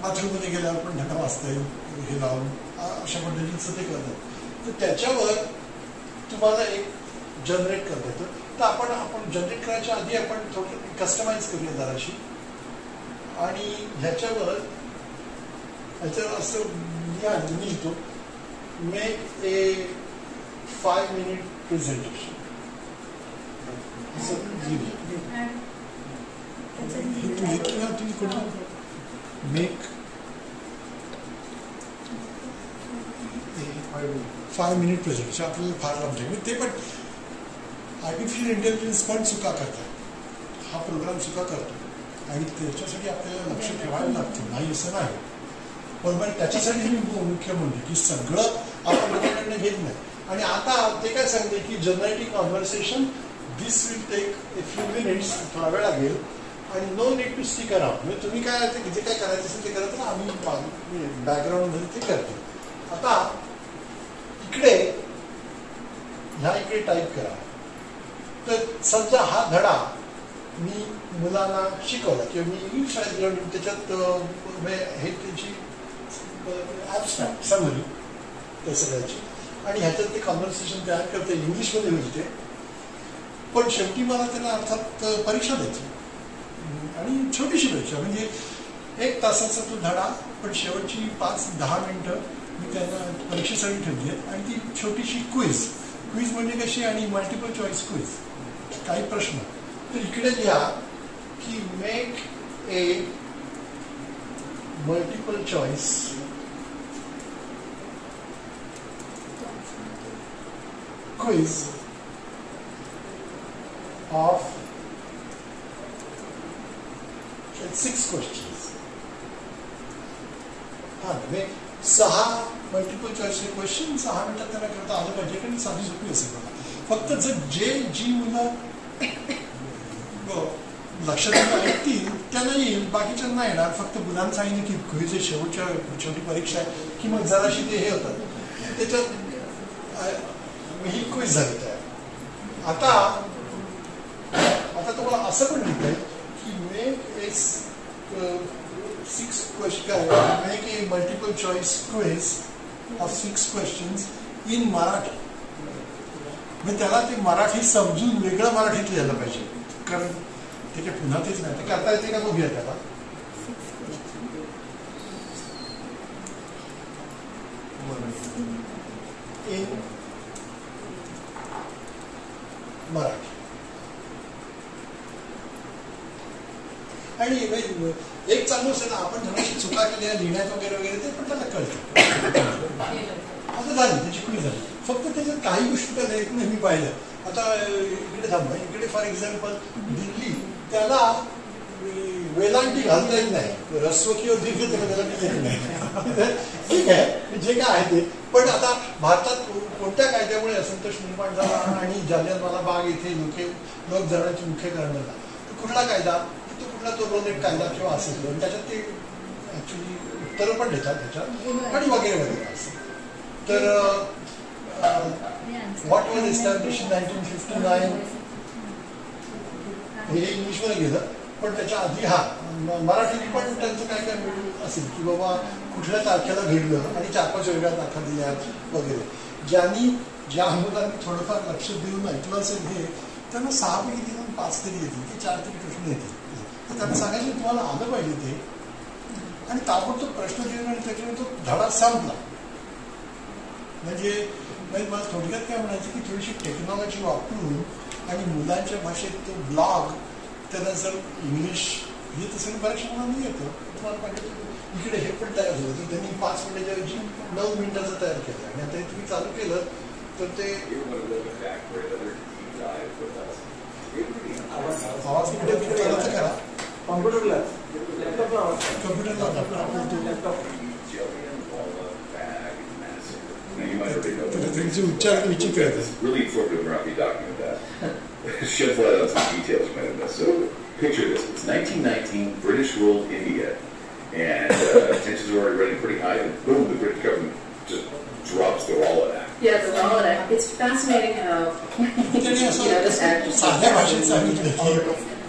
बाथरूममध्ये गेल्यावर पण धडा वाचता येईल हे लावून, अशा पद्धतीचं ते करतात. तर त्याच्यावर तुम्हाला एक जनरेट करता येतं. तर आपण जनरेट करायच्या आधी आपण थोडं कस्टमाइज करूया जराशी. आणि ह्याच्यावर असं मी लिहितो, make a 5 minute presentation. Make 5 minute presentation आपल्याला फार लागते. ते पण आर्टिफिशियल इंटेलिजन्स पण चुका करतात, हा प्रोग्राम चुका करतो आणि त्याच्यासाठी आपल्याला लक्ष ठेवायला लागतं, नाही असं नाही. पण त्याच्यासाठी मी मुख्य म्हणते की सगळं आपण लोकांकडनं घेत नाही. आणि आता ते काय सांगते की generating conversation this will take a few minutes, थोडा वेळ लागेल आणि no need to stick around. म्हणजे तुम्ही काय जे काय करायचं असेल ते करत ना, आम्ही बॅकग्राऊंडमध्ये ते करतो. आता इकडे टाईप करा. तर समजा हा धडा मी मुलांना शिकवला किंवा मी इंग्लिश शाळेत घेऊन त्याच्यात हे त्याची ॲबस्ट्रॅक्ट समरी त्या सगळ्याची, आणि ह्याच्यात ते कॉन्व्हर्सेशन तयार करते, इंग्लिशमध्ये होईल ते. पण शेवटी मला त्यांना अर्थात परीक्षा द्यायची आणि छोटीशी परीक्षा, म्हणजे 1 तासाचा तो धडा, पण शेवटची 5-10 मिनिटं मी त्यांना परीक्षेसाठी ठेवली आहेत. आणि ती छोटीशी क्विज म्हणजे कशी, आणि मल्टिपल चॉईस क्विज, काही प्रश्न. तर इकडे लिहा की make a multiple choice quiz of 6 questions. 6 multiple choice question 6 मिनिटात त्यांना करता आलं पाहिजे, कारण साधी सोपी असेल बघा. फक्त जर जी मुलं लक्षात ऐकतील त्यांना येईल, बाकीच्यांना येणार. फक्त मुलांना सांगितलं की क्विज शेवटी परीक्षा आहे की मग जराशी ते हे होतात, त्याच्यात ही क्विज झाली तयार. आता तुम्हाला असं पण लिहित आहे की make a 6 question, make a multiple choice quiz of 6 questions in Marathi. मग त्याला ते मराठी समजून वेगळं मराठीत लिहायला पाहिजे, कारण ते काय पुन्हा तेच नाही. ते करता येते का बघूया त्याला. इन मराठी. आणि एक चालू असेल ना, आपण थोडीशी चुका केल्या लिहिण्यात वगैरे वगैरे, ते पण त्याला कळतं. आता झाली त्याची कुणी झाली, फक्त त्याच्यात काही गोष्टी त्याला एक नेहमी पाहिलं. आता इकडे थांबा, इकडे फॉर एक्झाम्पल दिल्ली, त्याला वेलांटी घालता येत नाही, रस्व किंवा दीर्घ त्याला वेलांटी येत नाही. ठीक आहे, जे काय आहे ते. पण आता भारतात कोणत्या कायद्यामुळे असंतोष निर्माण झाला आणि जालियनवाला बाग येथे लोक जाण्याचे मुख्य कारण झाला, कुठला कायदा, तो कुठला तो रोनेट कायदा किंवा असेल, आणि त्याच्यात ते ऍक्च्युली उत्तरं पण देतात त्याच्यात आणि वगैरे वगैरे असं. तर व्हॉट वॉज एस्टॅब्लिश इन 1959 हे इंग्लिशमध्ये गेलं, पण त्याच्या आधी मराठीत पण त्यांचं काय काय मिळून असेल की बाबा कुठल्या तारखेला घडलं आणि 4-5 वेगळ्या तारखा दिल्या वगैरे. ज्या मुलांनी थोडंफार लक्ष देऊन ऐकलं असेल हे, त्यांना 6 पैकी 5 तरी येतील की 4 तरी प्रश्न येतील. तर त्यांना सांगायचं तुम्हाला आलं पाहिजे ते, आणि ताबडतोब प्रश्न देऊन आणि त्याच्यामुळे तो धडा संपला. म्हणजे मला थोडक्यात काय म्हणायचं की थोडीशी टेक्नॉलॉजी वापरून आणि मुलांच्या भाषेत तो ब्लॉग, त्यानंतर इंग्लिश हे तसं बऱ्याचशा मुलांनी येतं. तुम्हाला पाहिजे इकडे हे पण तयार झालं, तर त्यांनी 5 मिनिटाच्या ऐवजी 9 मिनिटाचं तयार केलं, आणि आता हे तुम्ही चालू केलं तर ते आवाज कुठे चालायचं करा कॉम्प्युटरला त्यांचे उच्चार विचित्र Sheds light on some details you might have missed. So, picture this. It's 1919, British ruled India, and tensions are already running pretty high, and boom, the British government just drops the Rowlatt Act. Yeah, the Rowlatt Act. It's fascinating how this act just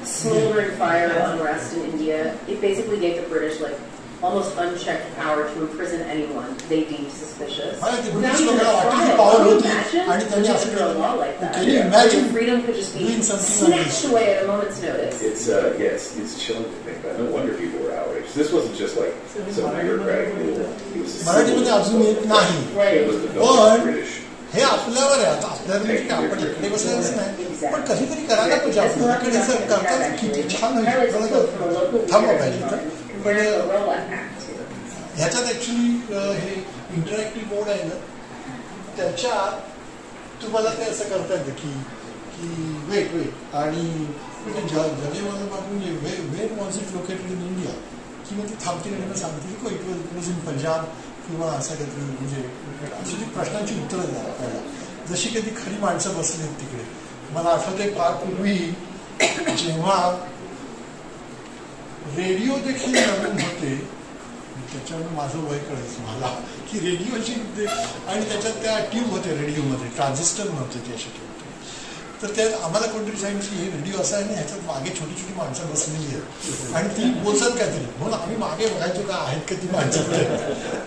smoldering fire of unrest in India. It basically gave the British almost unchecked power to imprison anyone they deemed suspicious. Without even a trial. Can you imagine under a law like that? Your freedom could just be snatched away at a moment's notice. It's chilling to think about. No wonder people were outraged. This wasn't just like some bureaucratic rule. It was मराठीमध्ये अजून येत नाही, पण हे आपल्यावर आहे. आता आपल्याला म्हणजे काय, आपण इकडे बसलेलंच नाही, पण कधीतरी करायला पाहिजे. आपल्याकडे जर करतात किती छान होईल, थांबा पाहिजे. पण ह्याच्यात ऍक्च्युली हे इंटरॅक्टिव्ह मोड आहे ना, त्याच्यात तुम्हाला ते असं करता येतं की वेट आणि जालियनवाला बाग म्हणजे where was it located in India, किंवा ती थांबते आणि सांगते की इट वॉज इन पंजाब किंवा असं काहीतरी. म्हणजे अशी ती प्रश्नांची उत्तरं द्या आपल्याला, जशी काही ती खरी माणसं बसली आहेत तिकडे. मला आठवते फार पूर्वी जेव्हा रेडिओ देखील नवीन होते, त्याच्यावर माझं वय कळायचं मला की रेडिओची, आणि त्याच्यात त्या ट्यूब होते रेडिओमध्ये, ट्रान्झिस्टर नव्हते ते असे ट्यूब. तर त्यात आम्हाला कोणतरी सांगितलं की हे रेडिओ असं आहे ना, ह्याच्यात मागे छोटी छोटी माणसं बसलेली आहेत आणि ती बोलतात काहीतरी, म्हणून आम्ही मागे बघायचो का आहेत का ती माणसं.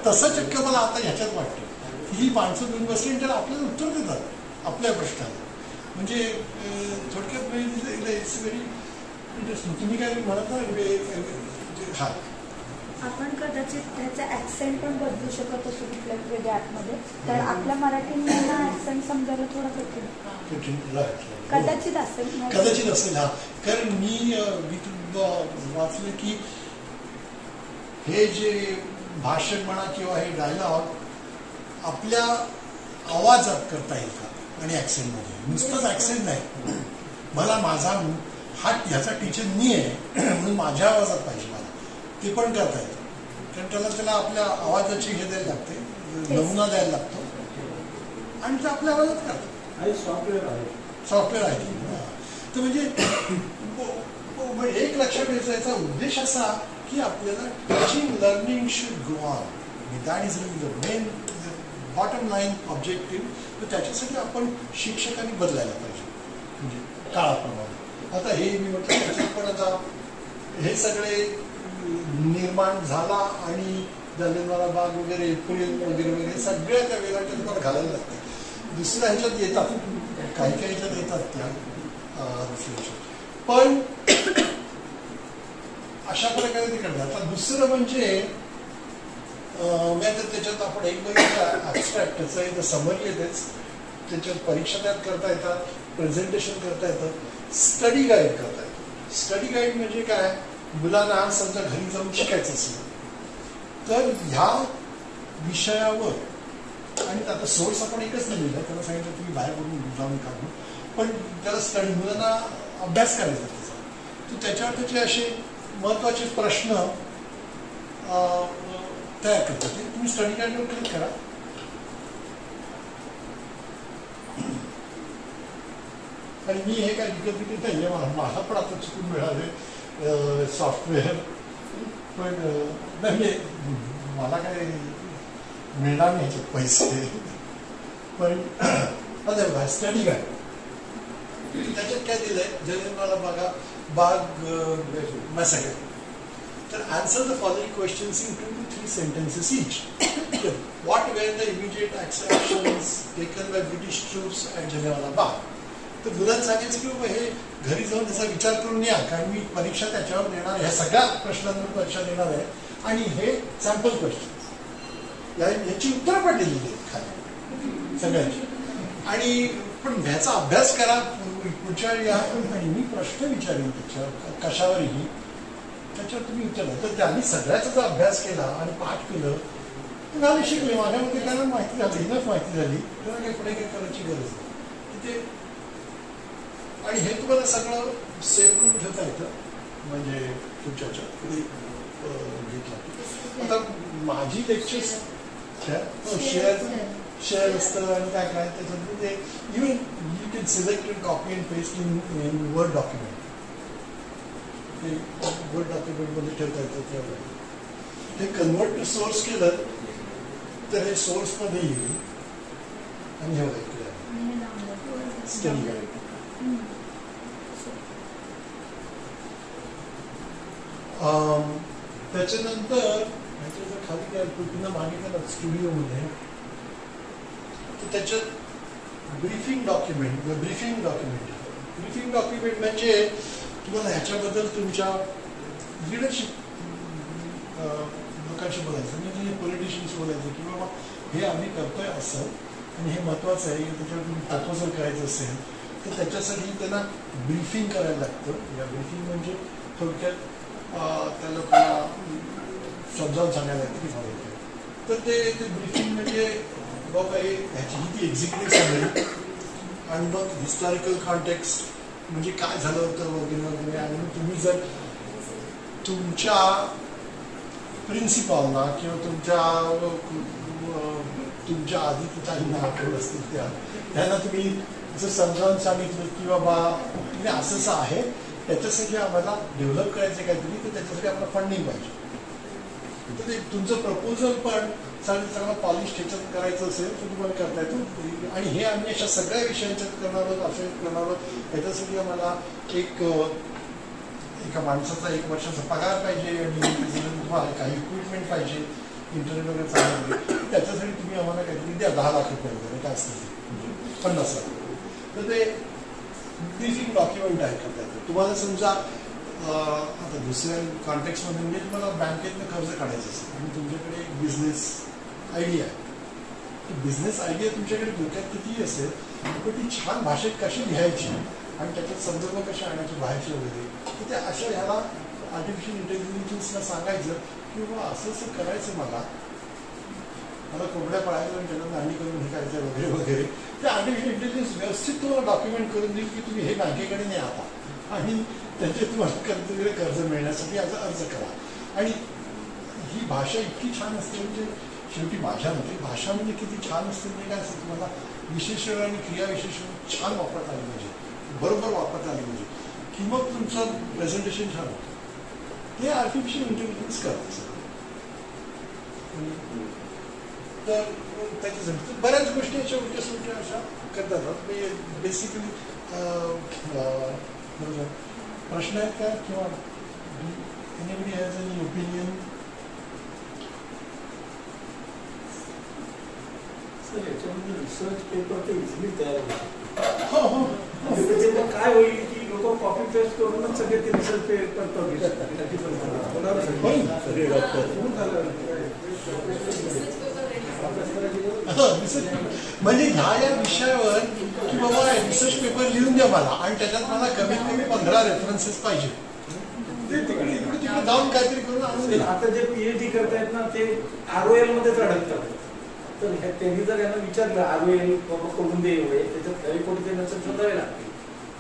तसं चक्क मला आता ह्याच्यात वाटतं की ही माणसं दोन बसली आणि त्याला आपल्याला उत्तर देतात आपल्या प्रश्नाला. म्हणजे थोडक्यात इट्स व्हेरी इंटरेस्टिंग. तुम्ही काय म्हणत ना, हा आपण कदाचित त्याचा ऍक्सेंट पण बदलू शकत असू कुठल्या वेगळ्या ऍपमध्ये, तर आपल्या मराठीमध्ये ऍक्सेंट समजायला थोडा कठीण कदाचित असेल. हा, कारण मी वाचलं की हे जे भाषण म्हणा किंवा हे डायलॉग आपल्या आवाजात करता येईल का, आणि ऍक्सेंटमध्ये. नुसतंच ऍक्सेंट नाही, मला माझा हा ह्याचा टीचर मी आहे म्हणून माझ्या आवाजात पाहिजे मला, ते पण करता येतं. कारण त्याला आपल्या आवाजाची हे द्यायला लागते, नमुना द्यायला लागतो, आणि ते आपल्या आवाजात करतात. आणि सॉफ्टवेअर आहे. तर म्हणजे एक लक्षात घ्यायचा, याचा उद्देश असा की आपल्याला teaching learning should go on, that is the main bottom line objective. तर त्याच्यासाठी आपण शिक्षकांनी बदलायला पाहिजे, म्हणजे काळाप्रमाणे. आता हे मी म्हटलं त्याच्यात पण आता हे सगळे निर्माण झाला, आणि जालियनवाला बाग वगैरे, एप्रिल वगैरे वगैरे सगळ्या त्या वेळाच्या तुम्हाला घालायला लागतात. दुसऱ्या ह्याच्यात येतात, काही ह्याच्यात येतात त्या दुसऱ्या, पण अशा प्रकारे ते करतात. आता दुसरं म्हणजे त्याच्यात आपण एक बघितलं ॲब्स्ट्रॅक्ट, त्याचं एक समरी येतेच, त्याच्यात परीक्षा त्यात करता येतात, प्रेझेंटेशन करता येतं, स्टडी गाईड करता येतं. स्टडी गाईड म्हणजे काय, मुलांना समजा घरी जाऊन शिकायचं असेल तर ह्या विषयावर, आणि आता सोर्स आपण एकच लिहिलेला आहे, त्याला सांगितलं तुम्ही बाहेर पडून जाऊन काढून, पण त्याला स्टडी मुलांना अभ्यास करायचा त्याचा, तर त्याच्यावर त्याचे असे महत्वाचे प्रश्न तयार करतात. तुम्ही स्टडी गाईडवर क्लिक करा. आणि मी हे काय विकत नाही आहे, मला पण आता चुकून मिळाले सॉफ्टवेअर, पण नाही मला काय मिळणार नाही पैसे. पण आता बघा स्टडी गाईड त्याच्यात काय दिलंय, ज्याने मला बघा बाग मॅसेकर. तर answer the following questions in 2 to 3 sentences each. What were the immediate actions taken by British troops at Jallianwala Bagh? तर मुलांना सांगायचं की बाबा हे घरी जाऊन त्याचा विचार करून या, कारण मी परीक्षा त्याच्यावर देणार, ह्या सगळ्या प्रश्नांवर परीक्षा देणार आहे. आणि हे सॅम्पल क्वेश्चन, याची उत्तरं पण दिलेली आहेत खाली सगळ्यांची. आणि पण ह्याचा अभ्यास करा पुढच्या या. मी प्रश्न विचारेन त्याच्यावर कशावरही, त्याच्यावर तुम्ही विचारलं तर त्यांनी सगळ्याचा जर अभ्यास केला आणि पाठ केलं तर झाले, शिकले. माझ्यामध्ये त्यांना माहिती झाली, इनफ माहिती झाली, तर काही पुढे काही करायची गरज नाही तिथे. आणि हे तुम्हाला सगळं सेव्ह करून ठेवता येतं, म्हणजे तुमच्या पुढे घेतला. आता माझी लेक्चर्स शेअर असतं आणि काय काय त्याच्यामध्ये even you can select and copy and paste in word document. ते वर्ड डॉक्युमेंटमध्ये ठेवता येतं. त्यावेळेला हे कन्वर्ट टू सोर्स केलं तर हे सोर्समध्ये येईल. आणि हे बघा स्टडी गाईड. त्याच्यानंतर खाली काय पुन्हा मागे केलं स्टुडिओमध्ये, तर त्याच्यात ब्रीफिंग डॉक्युमेंट म्हणजे तुम्हाला ह्याच्याबद्दल तुमच्या लिडरशिप लोकांशी बोलायचं, म्हणजे पॉलिटिशियन्स बोलायचं की बाबा हे आम्ही करतोय असं आणि हे महत्त्वाचं आहे. त्याच्यावर तुम्ही प्रपोजल करायचं असेल तर त्याच्यासाठी त्यांना ब्रीफिंग करायला लागतं. या ब्रीफिंग म्हणजे थोडक्यात त्याला समजावून सांगायला लागतं की सांगायचं. तर ते ब्रीफिंग म्हणजे बाबा हे ह्याची ही ती एक्झिक्युटिव्ह सांगेल आणि मग हिस्टॉरिकल कॉन्टेक्स्ट म्हणजे काय झालं होतं वगैरे वगैरे. आणि मग तुम्ही जर तुमच्या प्रिन्सिपॉलना किंवा तुमच्या आधी काही आठवण असतील त्यांना तुम्ही जर समजावून सांगितलं की बाबा असं आहे, त्याच्यासाठी आम्हाला डेव्हलप करायचं काहीतरी, तर त्याच्यासाठी आम्हाला फंडिंग पाहिजे. तर ते तुमचं प्रपोजल पण चांगला पॉलिश ह्याच्यात करायचं असेल तर तुम्हाला करता येतो. आणि हे आम्ही अशा सगळ्या विषयांच्यात करणार आहोत, असं करणार आहोत. त्याच्यासाठी आम्हाला एका माणसाचा 1 वर्षाचा पगार पाहिजे आणि तुम्हाला काही इक्विपमेंट पाहिजे, इंटरनेट वगैरे चालू. त्याच्यासाठी तुम्ही आम्हाला काहीतरी द्या 10 लाख रुपये वगैरे काय असतील 50 लाख. तर ते ब्रीफिंग डॉक्युमेंट आहे करता येतं. तुम्हाला समजा आता दुसऱ्या कॉन्टेक्स्टमध्ये म्हणजे तुम्हाला बँकेतनं कर्ज काढायचं असेल आणि तुमच्याकडे एक बिझनेस आयडिया आहे. बिझनेस आयडिया तुमच्याकडे डोक्यात कितीही असेल पण ती छान भाषेत कशी लिहायची आणि त्याच्यात संदर्भ कसे आणायचे बाहेरचे वगैरे, तर त्या अशा ह्याला आर्टिफिशियल इंटेलिजन्सला सांगायचं की बाबा असं असं करायचं मला कोंबड्या पाळायचं आणि त्याला नाणी करून हे करायचं वगैरे वगैरे. ते आर्टिफिशियल इंटेलिजन्स व्यवस्थित तुम्हाला डॉक्युमेंट करून देईल की तुम्ही हे बँकेकडे नाही आता आणि त्याचे तुम्हाला कर्ज मिळण्यासाठी याचा अर्ज करा. आणि ही भाषा इतकी छान असते, म्हणजे शेवटी माझ्या मते भाषा म्हणजे किती छान असते म्हणजे काय असतं, तुम्हाला विशेषण आणि क्रियाविशेषण छान वापरता आली पाहिजे, बरोबर वापरता आली पाहिजे की मग तुमचं प्रेझेंटेशन छान होतं. ते आर्टिफिशियल इंटेलिजन्स करत. तर त्याच्यासाठी बऱ्याच गोष्टी अशा उलट्या सुलट्या अशा करतात. बेसिकली प्रश्न आहेत का किंवा anybody has any opinion? Sir याच्यामध्ये रिसर्च पेपर ते इझिली तयार होतो. हो हो. त्याच्यामुळे काय होईल की लोक कॉपी पेस्ट करूनच सगळे ते रिसर्च पेपर म्हणजे ह्या विषयावर की बाबा रिसर्च पेपर लिहून द्या मला आणि त्याच्यात मला कमीत कमी 15 रेफरन्सेस पाहिजे. ते तिकडे जाऊन काहीतरी करून आणून दिलं. आता जे PhD करतायत ना ते ROL मध्येच अडकतात. तर त्यांनी जर यांना विचारलं ROL करून दे एवढे, त्याच्यात काही कोटी ते नसेल शोधावे लागतील,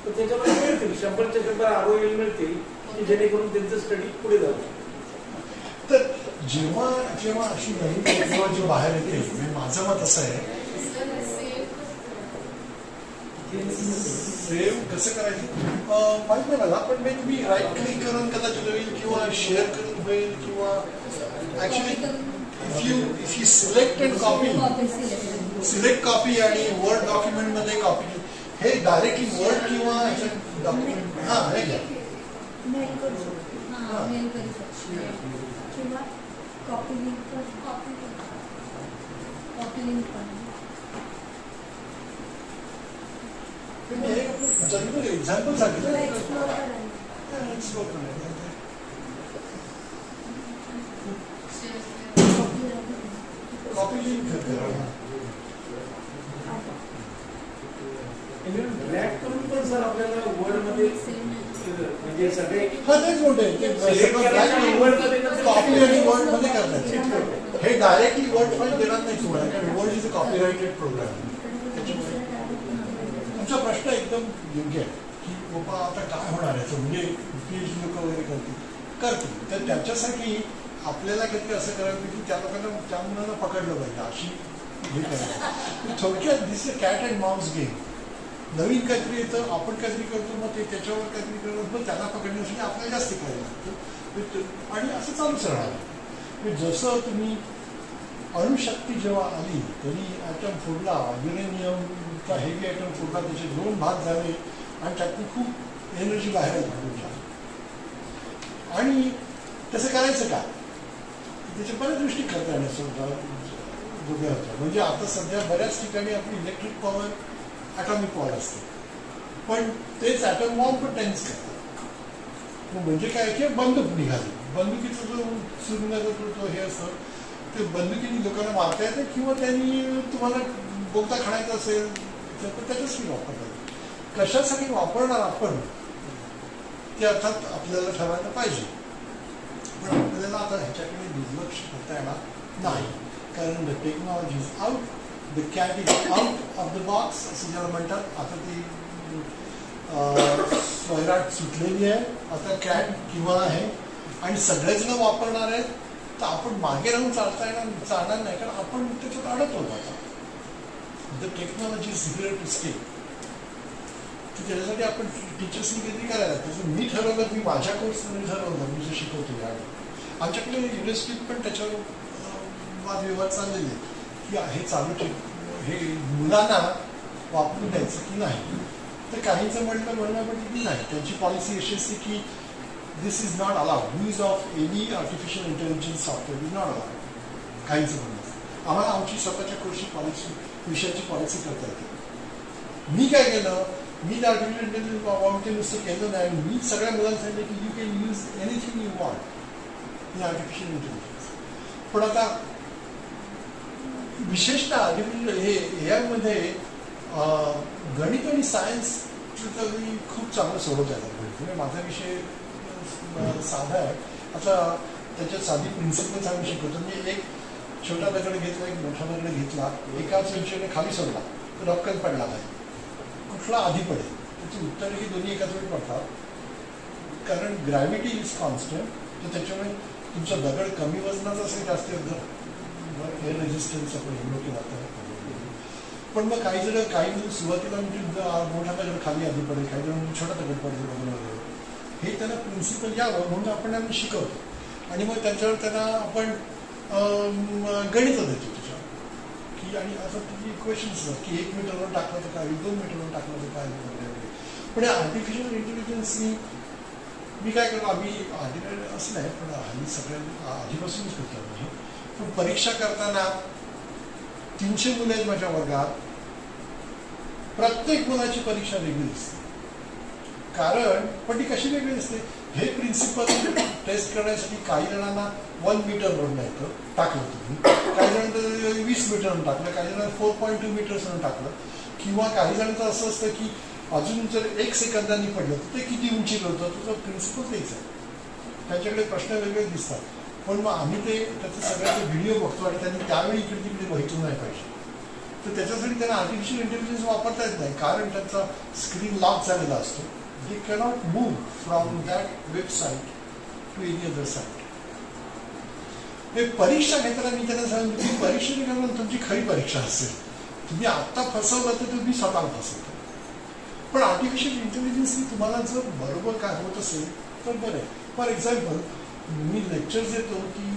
तर त्याच्यामध्ये मिळतील 100च्या पेपर ROL मिळतील की जेणेकरून त्यांचं स्टडी पुढे जाऊ. तर जेव्हा जेव्हा अशी नवीन टेक्नॉलॉजी बाहेर येते, म्हणजे माझं मत असं आहे, सेव्ह कसं करायचं माहित नाही मला, पण मी तुम्ही राईट क्लिक करून कदाचित होईल किंवा शेअर करून होईल किंवा actually if you select and copy, select copy आणि वर्ड डॉक्युमेंट मध्ये कॉपी, हे डायरेक्टली वर्ड किंवा डॉक्युमेंट हे घ्या किंवा कॉपी लिंक एक्झाम्पल सांगितलं. कॉपी लिंक ड्रॅग करून पण सर आपल्याला वर्ड मध्ये म्हणजे सगळे तेच मोठे कॉपी आणि वर्ड मध्ये करतात. हे डायरेक्टली वर्ड फाईल देणार नाही तुम्हाला, कारण Word is a copyrighted program. त्याच्यामुळे तुमचा प्रश्न एकदम योग्य आहे की बाबा आता काय होणार आहे, म्हणजे PhD लोक वगैरे करतील. तर त्याच्यासाठी आपल्याला काहीतरी असं करावं की त्या लोकांना, त्या मुलांना पकडलं पाहिजे अशी हे करायचं. थोडक्यात this a cat and mouse game. नवीन काहीतरी येतं, आपण काहीतरी करतो, मग ते त्याच्यावर काहीतरी करत, मग त्याला पकडण्यासाठी आपल्याला जास्त करायला लागतं आणि असं चालूच राहणार. जसं तुम्ही अणुशक्ती जेव्हा आली तरी ॲटम फोडला, युरेनियमचा हेवी ॲटम फोडला, त्याचे 2 भाग झाले आणि त्यातून खूप एनर्जी बाहेर आली. आणि तसं करायचं का, त्याच्या बऱ्याच गोष्टी करता येण्याचं दोघे होत्या. म्हणजे आता सध्या बऱ्याच ठिकाणी आपली इलेक्ट्रिक पॉवर ॲटॉमिक पॉवर असते, पण तेच ॲटम बॉम्ब पण त्यांनीच करतात. म्हणजे काय की बंदूक निघाली, बंदुकीचा जो सुरुंगाचा तो हे असतं, ते बंदुकीने लोकांना मारता येते किंवा त्यांनी तुम्हाला बोगदा खाण्याचा असेल तर त्याच्यासाठी वापरता येते. कशासाठी वापरणार आपण ते अर्थात आपल्याला ठरवायला पाहिजे, पण आपल्याला आता ह्याच्याकडे दुर्लक्ष करता येणार नाही, कारण the technology is out, the cat is out of the box असं ज्याला म्हणतात. आता ती स्वैराट सुटलेली आहे, आता कॅट किंवा आहे आणि सगळेजण वापरणार आहेत. तर आपण मागे राहून चालणार नाही, कारण आपण त्याच्यात अडकलो आता. The technology is here to stay. तर त्याच्यासाठी आपण टीचर्सनी काहीतरी करायला. तसं मी ठरवलं, मी माझ्या कोर्समध्ये ठरवलं, मी जे शिकवतो आणि आमच्याकडे युनिव्हर्सिटीत पण त्याच्यावर वादविवाद चाललेले की हे चालू हे मुलांना वापरून द्यायचं की नाही. तर काहींचं म्हणणं पडलं की नाही, त्यांची पॉलिसी अशी असते की this is not allowed, use of any artificial intelligence software is not allowed. काहींचं म्हणणं असतं. आम्हाला आमची स्वतःच्या कोर्सची पॉलिसी, विषयाची पॉलिसी करता येते. मी काय केलं, मी आर्टिफिशियल इंटेलिजन्स वापरते नुसतं केलं नाही, मी सगळ्या मुलांना सांगितलं की you can use anything you want in artificial intelligence. पण आता विशेषतः आर्टिफिशियल हे एआयमध्ये गणित आणि सायन्स खूप चांगलं सोडवता येतात. म्हणजे माझा विषय साधा आहे. आता त्याच्यात साधी प्रिन्सिपल सांगू शिकवतो. मी एक छोटा दगड घेतला, एक मोठा दगड घेतला, एकाच उंचीने खाली सोडला तर रॉकेल पडला नाही. कुठला आधी पडेल त्याची उत्तर ही दोन्ही एकाच वेळी पडतात, कारण ग्रॅव्हिटी इज कॉन्स्टंट. तर त्याच्यामुळे तुमचा दगड कमी वजनाचा असेल, जास्त एअर रेजिस्टन्स आपण इग्नोर केला. पण मग काही जण सुरुवातीला म्हणजे मोठा दगड खाली आधी पडेल, काही जण छोटा दगड पडेल वगैरे. हे त्यांना प्रिन्सिपल यावं म्हणून आपण त्यांना शिकवतो आणि मग त्याच्यावर त्यांना आपण गणितं देतो त्याच्यावर की, आणि असं त्याची इक्वेशन्स की 1 मीटरवर टाकलं तर काय, 2 मीटरवर टाकलं तर काय वगैरे. पण आर्टिफिशियल इंटेलिजन्सनी मी काय करतो, आम्ही आर्टिफिशियल असं नाही, पण हल्ली सगळ्या आधीपासूनच करतो आम्ही. पण परीक्षा करताना 300 मुलं आहेत माझ्या वर्गात, प्रत्येक मुलाची परीक्षा वेगळी असते. कारण पण ती कशी वेगळी असते, हे प्रिन्सिपल टेस्ट करण्यासाठी काही जणांना 1 मीटरवरून येतं टाकलं तुम्ही, काही जणांना 20 मीटरवरून टाकलं, काही जणांना 4.2 मीटर्सवरून टाकलं, किंवा काही जणांचं असं असतं की अजून जर 1 सेकंदांनी पडलं तर ते किती उंचीला होतं, तुझं प्रिन्सिपल तेच आहे. त्यांच्याकडे प्रश्न वेगळे दिसतात. पण मग आम्ही ते त्याचे सगळ्याचे व्हिडिओ बघतो आणि त्यांनी त्यावेळी इकडे तिकडे बघितलं नाही पाहिजे. तर त्याच्यासाठी त्यांना आर्टिफिशियल इंटेलिजन्स वापरता येत नाही, कारण त्यांचा स्क्रीन लॉक झालेला असतो they cannot move from that website to any other site. परीक्षा घेताना मी त्यांना सांगितलं की परीक्षा घेताना तुमची खरी परीक्षा असेल. तुम्ही आत्ता फसवलं तर तुम्ही स्वतःला फसवता. पण आर्टिफिशियल इंटेलिजन्सनी तुम्हाला जर बरोबर काय होत असेल तर बरं आहे. फॉर एक्झाम्पल मी लेक्चर्स देतो की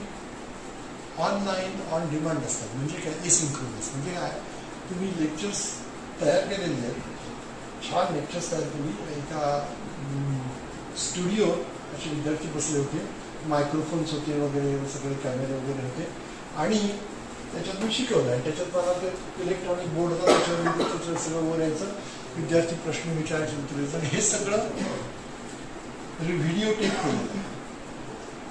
ऑनलाईन ऑन डिमांड असतात. म्हणजे काय एसिंक्रोनस म्हणजे काय, तुम्ही लेक्चर्स तयार केलेले आहेत, छान लेक्चर्स तयार केली, एका स्टुडिओ असे विद्यार्थी बसले होते, मायक्रोफोन्स होते वगैरे, सगळे कॅमेरे वगैरे होते, आणि त्याच्यात मी शिकवलं. आणि त्याच्यात मला ते इलेक्ट्रॉनिक बोर्ड होता, त्याच्यावर सगळं वर यायचं, विद्यार्थी प्रश्न विचारायचे, उत्तर. आणि हे सगळं व्हिडिओ टेप केलं.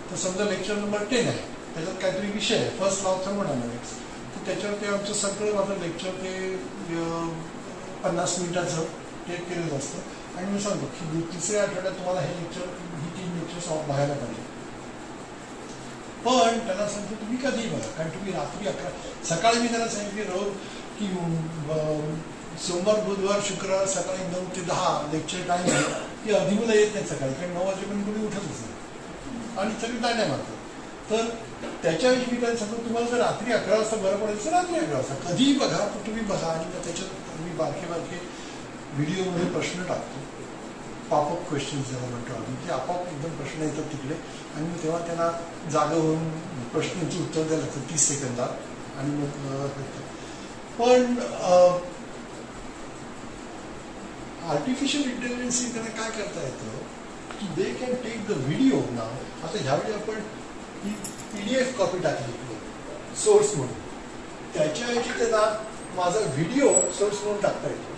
तर समजा लेक्चर नंबर 10 आहे, त्याच्यात काहीतरी विषय आहे, फर्स्ट लॉ ऑफ थर्मोडायनॅमिक्स, तर त्याच्यावर ते आमचं सगळं माझं लेक्चर ते 50 मिनिटाचं टेप केलेलं असतं. आणि मी सांगतो की तिसऱ्या आठवड्यात तुम्हाला हे लेक्चर, ही 3 लेक्चर्स बघायला पाहिजे. पण त्यांना सांगतो तुम्ही कधीही बघा, कारण तुम्ही रात्री 11, सकाळी मी त्यांना सांगितले रोज की सोमवार, बुधवार, शुक्रवार सकाळी 9 ते 10 लेक्चर टाईम आहे, ती आधी मुलं येत नाही सकाळी, कारण 9 वाजेपर्यंत कोणी उठतच नाही आणि सगळी दांड्या मारतात. तर त्याच्यावेळी मी त्यांना सांगतो तुम्हाला जर रात्री 11 वाजता बरं पडेल तर रात्री 11 वाजता कधीही बघा, पण तुम्ही बघा. आणि मग त्याच्यात मी बारके व्हिडिओमध्ये प्रश्न टाकतो, पॉपअप क्वेश्चन्स ज्याला म्हणतो आम्ही, ते आपोआप एकदम प्रश्न येतात तिकडे, आणि मग तेव्हा त्यांना जागा होऊन प्रश्नांची उत्तर द्यायला लागतं 30 सेकंदात. आणि मग पण आर्टिफिशियल इंटेलिजन्स त्यांना काय करता येतं की they can take the video now. आता ह्यावेळी आपण ही PDF कॉपी टाकली सोर्स म्हणून, त्याच्याऐवजी त्यांना माझा व्हिडिओ सोर्स म्हणून टाकता येतो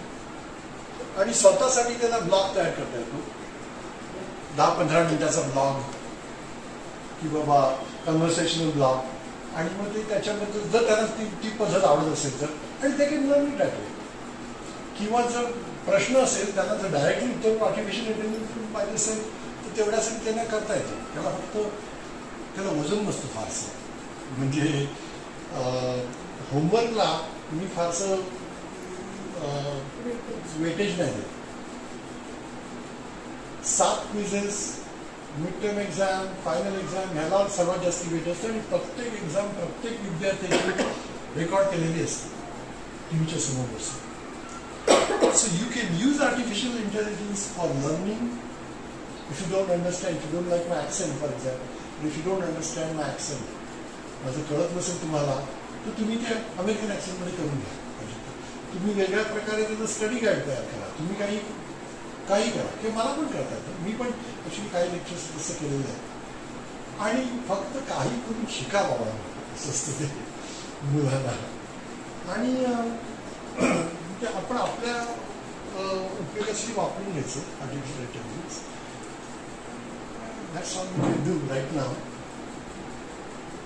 आणि स्वतःसाठी त्यांना ब्लॉग तयार करता येतो, 10-15 मिनिटाचा ब्लॉग की बाबा कन्व्हर्सेशनल ब्लॉग. आणि मग ते त्याच्याबद्दल जर त्यांना ती पद्धत आवडत असेल तर, आणि ते काही मुलांनी टाकले. किंवा जर प्रश्न असेल त्यांना जर डायरेक्टली उत्तर आर्टिफिशियल इंटेलिजन्स पाहिजे असेल तर तेवढ्यासाठी त्यांना करता येतं. त्याला फक्त त्याला वजन नसतं फारसं. म्हणजे होमवर्कला मी फारसं वेटेज नाही देत. 7 quizzes, mid term exam, final exam ह्याला सर्वात जास्त वेट असतं. आणि प्रत्येक एक्झाम प्रत्येक विद्यार्थ्याची रेकॉर्ड केलेली असते टीव्हीच्या समोर बसून. So you can use artificial intelligence for learning. If you don't understand, if you don't like my accent, for example, if you don't understand my accent, माझं कळत नसेल तुम्हाला, तर तुम्ही ते अमेरिकन ॲक्सेंटमध्ये करून घ्या. तुम्ही वेगळ्या प्रकारे त्याचं स्टडी गाईड तयार करा, तुम्ही काही करा, ते मला पण करता येतं. मी पण अशी काही लेक्चर्स तसं केलेलं आहे. आणि फक्त काही करून शिका बाबा, असं असतं ते मुलांना. आणि ते आपण आपल्या उपयोगासाठी वापरून घ्यायचं artificial intelligence. That's all we can do right now.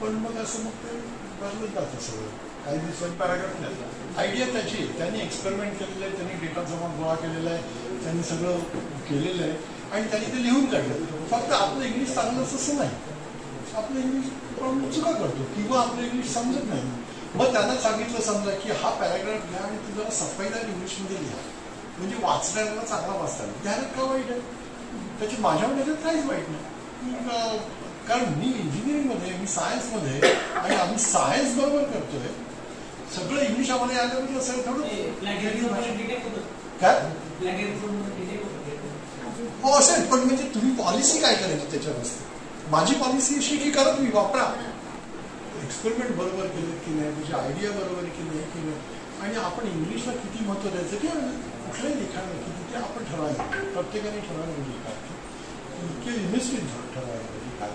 पण मग असं मग ते बदलत जातं सगळं. काही दिवसांनी पॅराग्राफ आयडिया त्याची आहे, त्यांनी एक्सपेरिमेंट केलेलं आहे, त्यांनी डेटा जमा गोळा केलेला आहे, त्यांनी सगळं केलेलं आहे आणि त्यांनी ते लिहून काढलं. फक्त आपलं इंग्लिश चांगलं असं नाही, आपलं इंग्लिश आपण चुका करतो किंवा आपलं इंग्लिश समजत नाही. मग त्यांना सांगितलं समजा की हा पॅराग्राफ घ्या आणि तुम्हाला सफाईदार इंग्लिशमध्ये लिहा, म्हणजे वाचण्याला चांगला वाचता येईल. त्याच्यात का वाईट आहे? त्याची माझ्यावर त्याच्यात काहीच वाईट नाही. कारण मी इंजिनिअरिंगमध्ये, मी सायन्समध्ये, आणि आम्ही सायन्स बरोबर करतोय. सगळं इंग्लिश आम्हाला यायला म्हणजे असं थोडं काय हो असेल. पण म्हणजे तुम्ही पॉलिसी काय करायची त्याच्यावर? माझी पॉलिसी अशी की करत मी वापरा, एक्सपेरिमेंट बरोबर केलं की नाही, तुझी आयडिया बरोबर की नाही, आणि आपण इंग्लिशला किती महत्त्व द्यायचं की कुठल्याही लिखाण किती ते आपण ठरवायला, प्रत्येकाने ठरवायला म्हणजे काय इतके युनिव्हर्सिटी ठरवायला पाहिजे काय.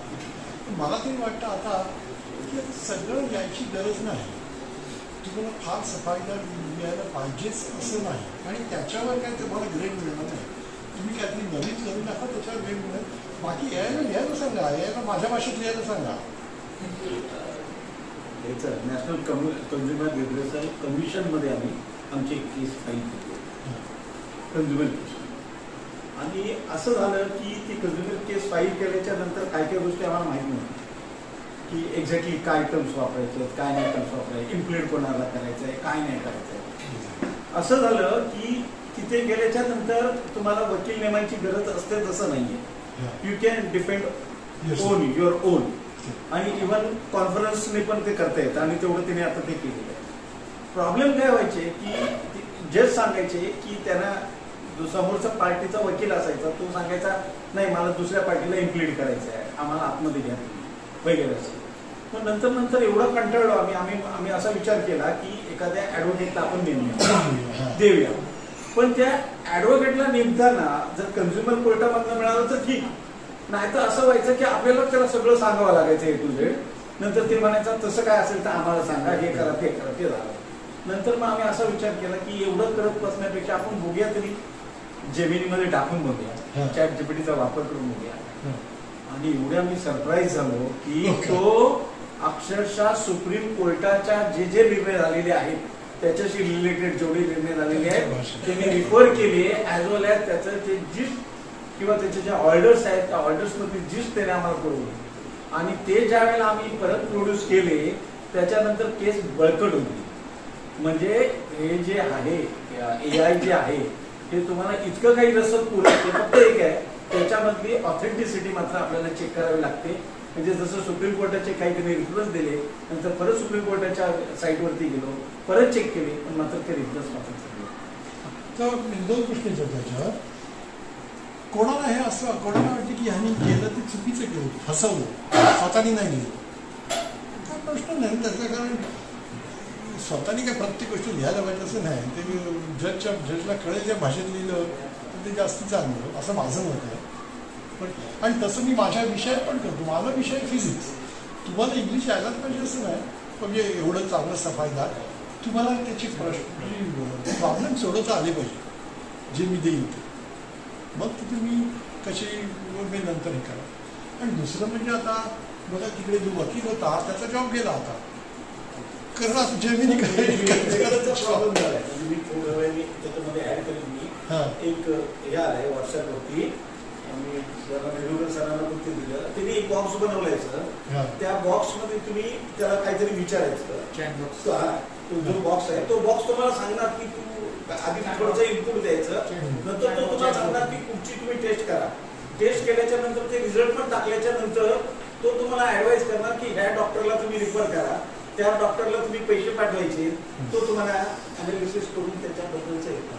मला तरी वाटतं आता की सगळं यायची गरज नाही. तुम्हाला फार सफाईदार लिहायला पाहिजेच असं नाही, आणि त्याच्यावर काय तुम्हाला ग्रेड मिळणार नाही. तुम्ही काहीतरी नवीन करून टाका, त्याच्यावर ग्रेड मिळेल. बाकी यायला लिहायला सांगा, यायला माझ्या भाषेत लिहायला सांगा. नॅशनल कन्झ्युमर लिबरेशन कमिशनमध्ये आम्ही आमची एक केस फाईल केली कन्झ्युमर केस. आणि असं झालं की ती कन्झ्युमर केस फाईल केल्याच्या नंतर काय काय गोष्टी आम्हाला माहीत नव्हत्या की एक्झॅक्टली काय टर्म्स वापरायचे आहेत, काय नाही टर्म्स वापरायचे, इम्प्लिमेंट कोणाला करायचं आहे, काय नाही करायचं आहे. असं झालं की तिथे गेल्याच्या नंतर तुम्हाला वकील नेमायची गरज असते तसं नाहीये. You can depend on your on. आणि इव्हन कॉन्फरन्सने पण ते करता येतं आणि तेवढं तिने आता ते केलेलं आहे. प्रॉब्लेम काय व्हायचे की जज सांगायचे की त्यांना समोरचा पार्टीचा वकील असायचा, तो सांगायचा नाही मला दुसऱ्या पार्टीला इम्प्लीड करायचं आहे, आम्हाला आतमध्ये घ्या वगैरे असं. पण नंतर नंतर एवढं कंटाळलो आम्ही असा विचार केला की एखाद्या ऍडव्होकेटला आपण देऊया. पण त्या ऍडव्होकेटला नेमताना जर कन्झ्युमर कोर्टामधनं मिळालं तर ठीक, नाही तर असं व्हायचं की आपल्याला त्याला सगळं सांगावं लागायचं ए टू झेड. नंतर ते म्हणायचं तसं काय असेल तर आम्हाला सांगा, हे करा ते करा, ते झालं. नंतर मग आम्ही असा विचार केला की एवढं करत बसण्यापेक्षा आपण बघूया तरी जेमिनीमध्ये टाकून बघूया, चॅट जीपीटीचा वापर करून बघूया. आणि एवढ्या मी सरप्राईज झालो की तो अक्षरशः सुप्रीम कोर्टाच्या जे निर्णय झालेले आहेत त्याच्याशी रिलेटेड जेवढे निर्णय झालेले आहेत ते मी रिफर केले, ऍज वेल ऍज त्याचं ते जिस्ट किंवा त्याचे जे ऑर्डर्स आहेत त्या ऑर्डर्स मधली जिस्ट त्याने आम्हाला कळवली. आणि ते ज्या वेळेला आम्ही परत प्रोड्यूस केले त्याच्यानंतर केस बळकट होती. म्हणजे हे जे आहे AI जे आहे ते तुम्हाला इतकं काही रसद पुरत फक्त एक आहे, त्याच्यामधली ऑथेंटिसिटी मात्र आपल्याला चेक करावी लागते. म्हणजे जसं सुप्रीम कोर्टाचे काही त्यांनी रिफरन्स दिले, नंतर परत सुप्रीम कोर्टाच्या साईटवरती गेलो, परत चेक केले, पण मात्र ते रिफरन्स मात्र चालले. तर 2 गोष्टी त्याच्यावर कोणाला हे असं कोणाला वाटते की ह्यांनी केलं ते चुकीचं केलं, फसवलं, स्वतःनी नाही लिहिलं. हा प्रश्न नाही त्याचा, कारण स्वतःनी काय प्रत्येक गोष्ट लिहायला पाहिजे असं नाही. ते जजला कळेल ज्या भाषेत लिहिलं तर ते जास्त चांगलं असं माझं मत आहे. पण आणि तसं मी माझ्या विषयात पण करतो. माझा विषय फिजिक्स. तुम्हाला इंग्लिश यायलाच पाहिजे असं नाही, म्हणजे एवढं चांगलं सफाईदार. तुम्हाला त्याची प्रॉब्लेम सोडवता आले पाहिजे जे मी देईन ते. मग ते तुम्ही कशी मी नंतर हे करा. आणि दुसरं म्हणजे आता बघा तिकडे जो वकील होता त्याचा जॉब गेला आता, कारण जेमिनी प्रॉब्लेम झालाय. मी थोड्या वेळाने त्याच्यामध्ये ऍड करेन. मी एक हे आलाय व्हॉट्सअपवरती, आम्ही सरांना पण ते दिलं. त्यांनी एक बॉक्स बनवलाय सर. त्या बॉक्समध्ये तुम्ही त्याला काहीतरी विचारायचं. जो बॉक्स आहे तो बॉक्स तुम्हाला सांगणार की तू आधी थोडंसं इनपुट द्यायचं, नंतर तो तुम्हाला सांगणार की तुमची तुम्ही टेस्ट करा. टेस्ट केल्याच्या नंतर ते रिझल्ट पण टाकल्याच्या नंतर तो तुम्हाला ऍडवाइस करणार की ह्या डॉक्टरला तुम्ही रिफर करा, त्या डॉक्टरला तुम्ही पैसे पाठवायचे, तो तुम्हाला अनालिसिस करून त्याच्याबद्दलचं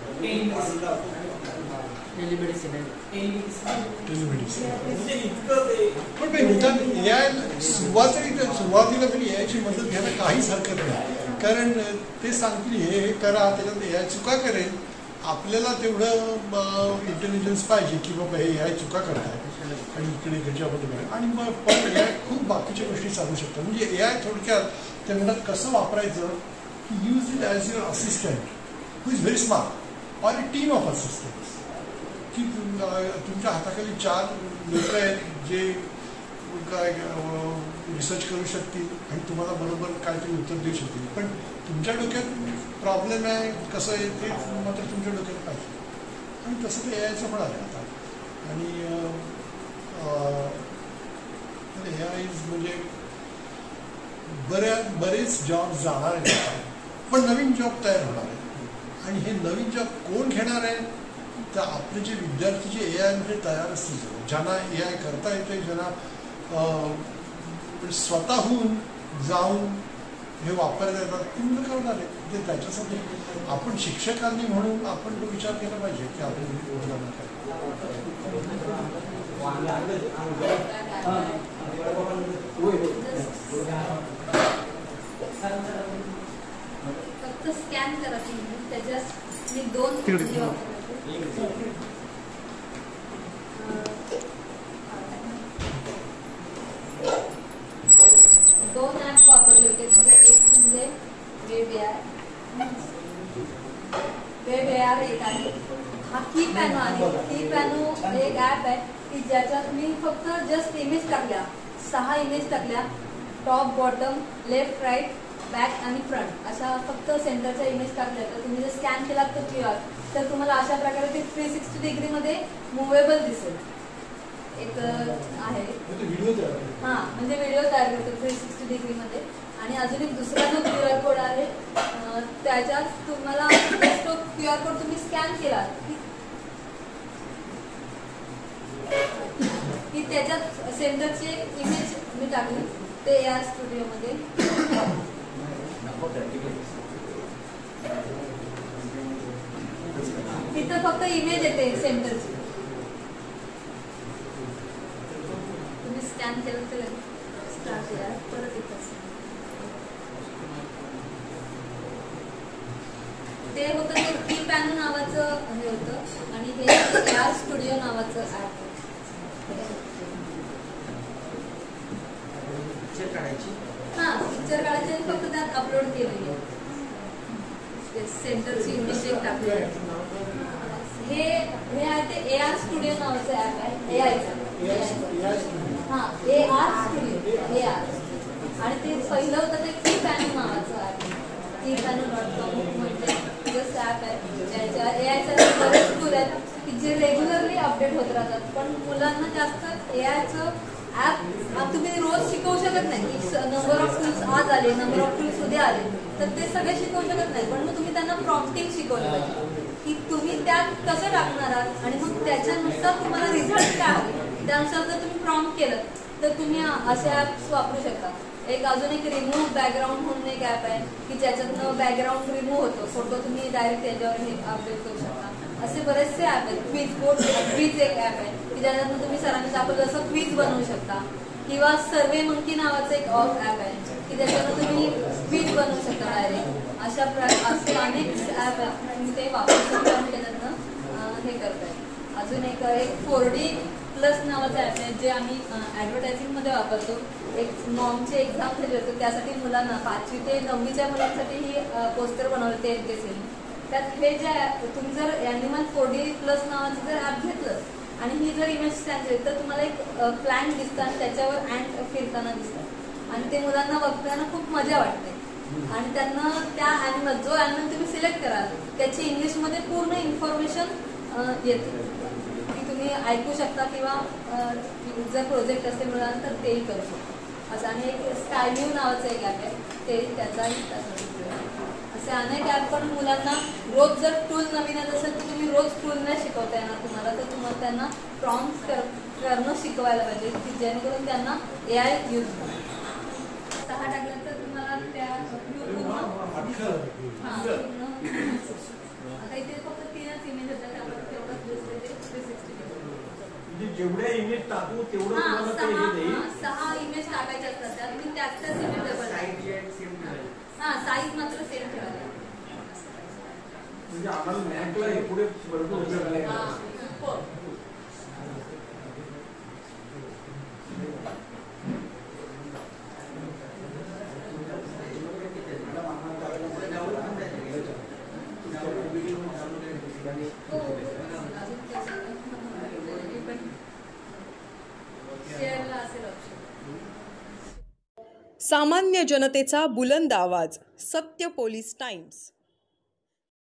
सुरुवातीला तरी याची मदत घ्यायला काहीच हरकत नाही. कारण ते सांगतील हे करा, त्याच्यात या चुका करेल. आपल्याला तेवढं इंटेलिजन्स पाहिजे की बाबा हे या चुका करताय आणि इकडे त्याच्यामध्ये करा. आणि मग पण AI खूप बाकीच्या गोष्टी चालू शकतात. म्हणजे AI थोडक्यात त्यांना कसं वापरायचं की use it as your assistant who is very smart or a team of assistants. की तुमच्या हाताखाली 4 लोक आहेत जे काय रिसर्च करू शकतील आणि तुम्हाला बरोबर काहीतरी उत्तर देऊ शकतील. पण तुमच्या डोक्यात प्रॉब्लेम आहे कसं आहे ते मात्र तुमच्या डोक्यात पाहिजे. आणि तसं ते AIचं पण आहे आता. आणि AI म्हणजे बरेच जॉब जाणार आहेत, पण नवीन जॉब तयार होणार आहे. आणि हे नवीन जॉब कोण घेणार आहे तर आपले जे विद्यार्थी जे AI मध्ये तयार असतील, ज्यांना AI करता येते, ज्यांना स्वतःहून जाऊन हे वापरता येतात, ती मुलं करणार आहे. ते त्याच्यासाठी आपण शिक्षकांनी म्हणून आपण तो विचार केला पाहिजे की आपण मुलांना काय. फक्त स्कॅन करा तुम्ही, त्याच्यात मी 2 ऍप वापरले होते. एक म्हणजे वेब AR एक आहे. हा की पॅनो आहे. की पॅनो एक ऍप आहे की ज्याच्यात मी फक्त जस्ट इमेज टाकल्या, 6 इमेज टाकल्या, top bottom left right back आणि फ्रंट अशा फक्त सेंटरच्या इमेज टाकल्या तर तुम्ही जर स्कॅन केला तर QR तर तुम्हाला अशा प्रकारे ते 360 डिग्रीमध्ये मुव्हेबल दिसेल. एक आहे म्हणजे व्हिडिओ तयार करतो 360 डिग्रीमध्ये. आणि अजून एक दुसरा जो QR कोड आहे त्याच्यात तुम्हाला तो QR कोड तुम्ही स्कॅन केला की त्याच्यात सेंटरची एक इमेज मी टाकली ते या स्टुडिओमध्ये. तिथं फक्त इमेज येते सेंटरची. तुम्ही स्कॅन केलं तर स्टार्ट या परत येतं. ते होतं ते P-Pan नावाचं हे होतं आणि हे AR स्टुडिओ नावाचं ॲप. पिक्चर काढायची आणि फक्त त्यात अपलोड केलेली आहे. सेंटरची इमेज एक टाकली हे आहे ते AR स्टुडिओ नावाचं ॲप आहे. AR स्टुडिओ आणि ते पहिलं होतं ते P-Pan नावाचं ॲप. P-Pan.com म्हणजे जस्ट ॲप आहे त्याच्या AIचं बरेच टूल आहेत की जे रेग्युलरली अपडेट होत राहतात. पण मुलांना जास्त AIचं ॲप तुम्ही रोज शिकवू शकत नाही की नंबर ऑफ टूल्स आज आले, नंबर ऑफ टूल्स उद्या आले, तर ते सगळे शिकवू शकत नाही. पण मग तुम्ही त्यांना प्रॉम्प्टिंग शिकवलं पाहिजे की तुम्ही त्यात कसं टाकणार आहात आणि मग त्याच्यानुसार तुम्हाला रिझल्ट काय हवे त्यानुसार जर तुम्ही प्रॉम्प्ट केलं तर तुम्ही असे ॲप्स वापरू शकता. एक अजून एक रिमूव्ह बॅकग्राऊंड म्हणून एक ॲप आहे की ज्याच्यातनं बॅकग्राऊंड रिमूव्ह होतो, फोटो तुम्ही डायरेक्ट त्याच्यावर हे अपडेट करू शकता. असे बरेचसे ॲप आहेत. क्विज एक ॲप आहे की ज्याच्यातनं तुम्ही सरांनी दाखवलं जसं क्विज बनवू शकता. किंवा सर्वे मंकी नावाचं एक ॲप आहे की ज्याच्यानं तुम्ही क्विज बनवू शकता डायरेक्ट. असे अनेक ॲप आहेत तुम्ही ते वापरू शकता आणि त्याच्यातनं हे करताय. अजून एक 4D+ नावाचं ॲप आहे जे आम्ही ॲडव्हर्टायझिंगमध्ये वापरतो. एक नॉर्मची एक्झाम दिली होती त्यासाठी मुलांना 5वी ते 9वीच्या मुलांसाठी ही पोस्टर बनवलं ते MPSC. त्यात हे जे तुम्ही जर ॲनिमल 4D+ नावाचं जर ॲप घेतलं आणि ही जर इमेज स्कॅन केली तर तुम्हाला एक प्लॅन दिसतं आणि त्याच्यावर अँड फिरताना दिसतात आणि ते मुलांना बघताना खूप मजा वाटते. आणि त्यांना त्या ॲनिमल जो ॲनिमल तुम्ही सिलेक्ट कराल त्याची इंग्लिशमध्ये पूर्ण इन्फॉर्मेशन येते की तुम्ही ऐकू शकता किंवा जर प्रोजेक्ट असेल मुलांना तर तेही करू शकता. असं आणि एक स्कायव्ह्यू नावाचं एक ॲप आहे ते त्याचाही असे अनेक ॲप. पण मुलांना रोज जर टूल नवीन येत असेल तर तुम्ही रोज टूल नाही शिकवता येणार तुम्हाला, तर तुम्हाला त्यांना प्रॉम्प्ट करणं शिकवायला पाहिजे की जेणेकरून त्यांना AI यूज करा. 6 टाकल्यानंतर तुम्हाला त्या आता इथे फक्त 3च इमेज होत्या त्यामुळे तेवढंच दिसते ते 360 जेवढ्या इमेज टाकू तेवढं 6 इमेज टाकायचे असतात त्यात तुम्ही त्याच इमेज साईज मात्र सेम ठेवायला. म्हणजे आम्हाला मॅकला हे पुढे भरपूर सामान्य जनतेचा बुलंद आवाज, सत्य पोलीस टाइम्स.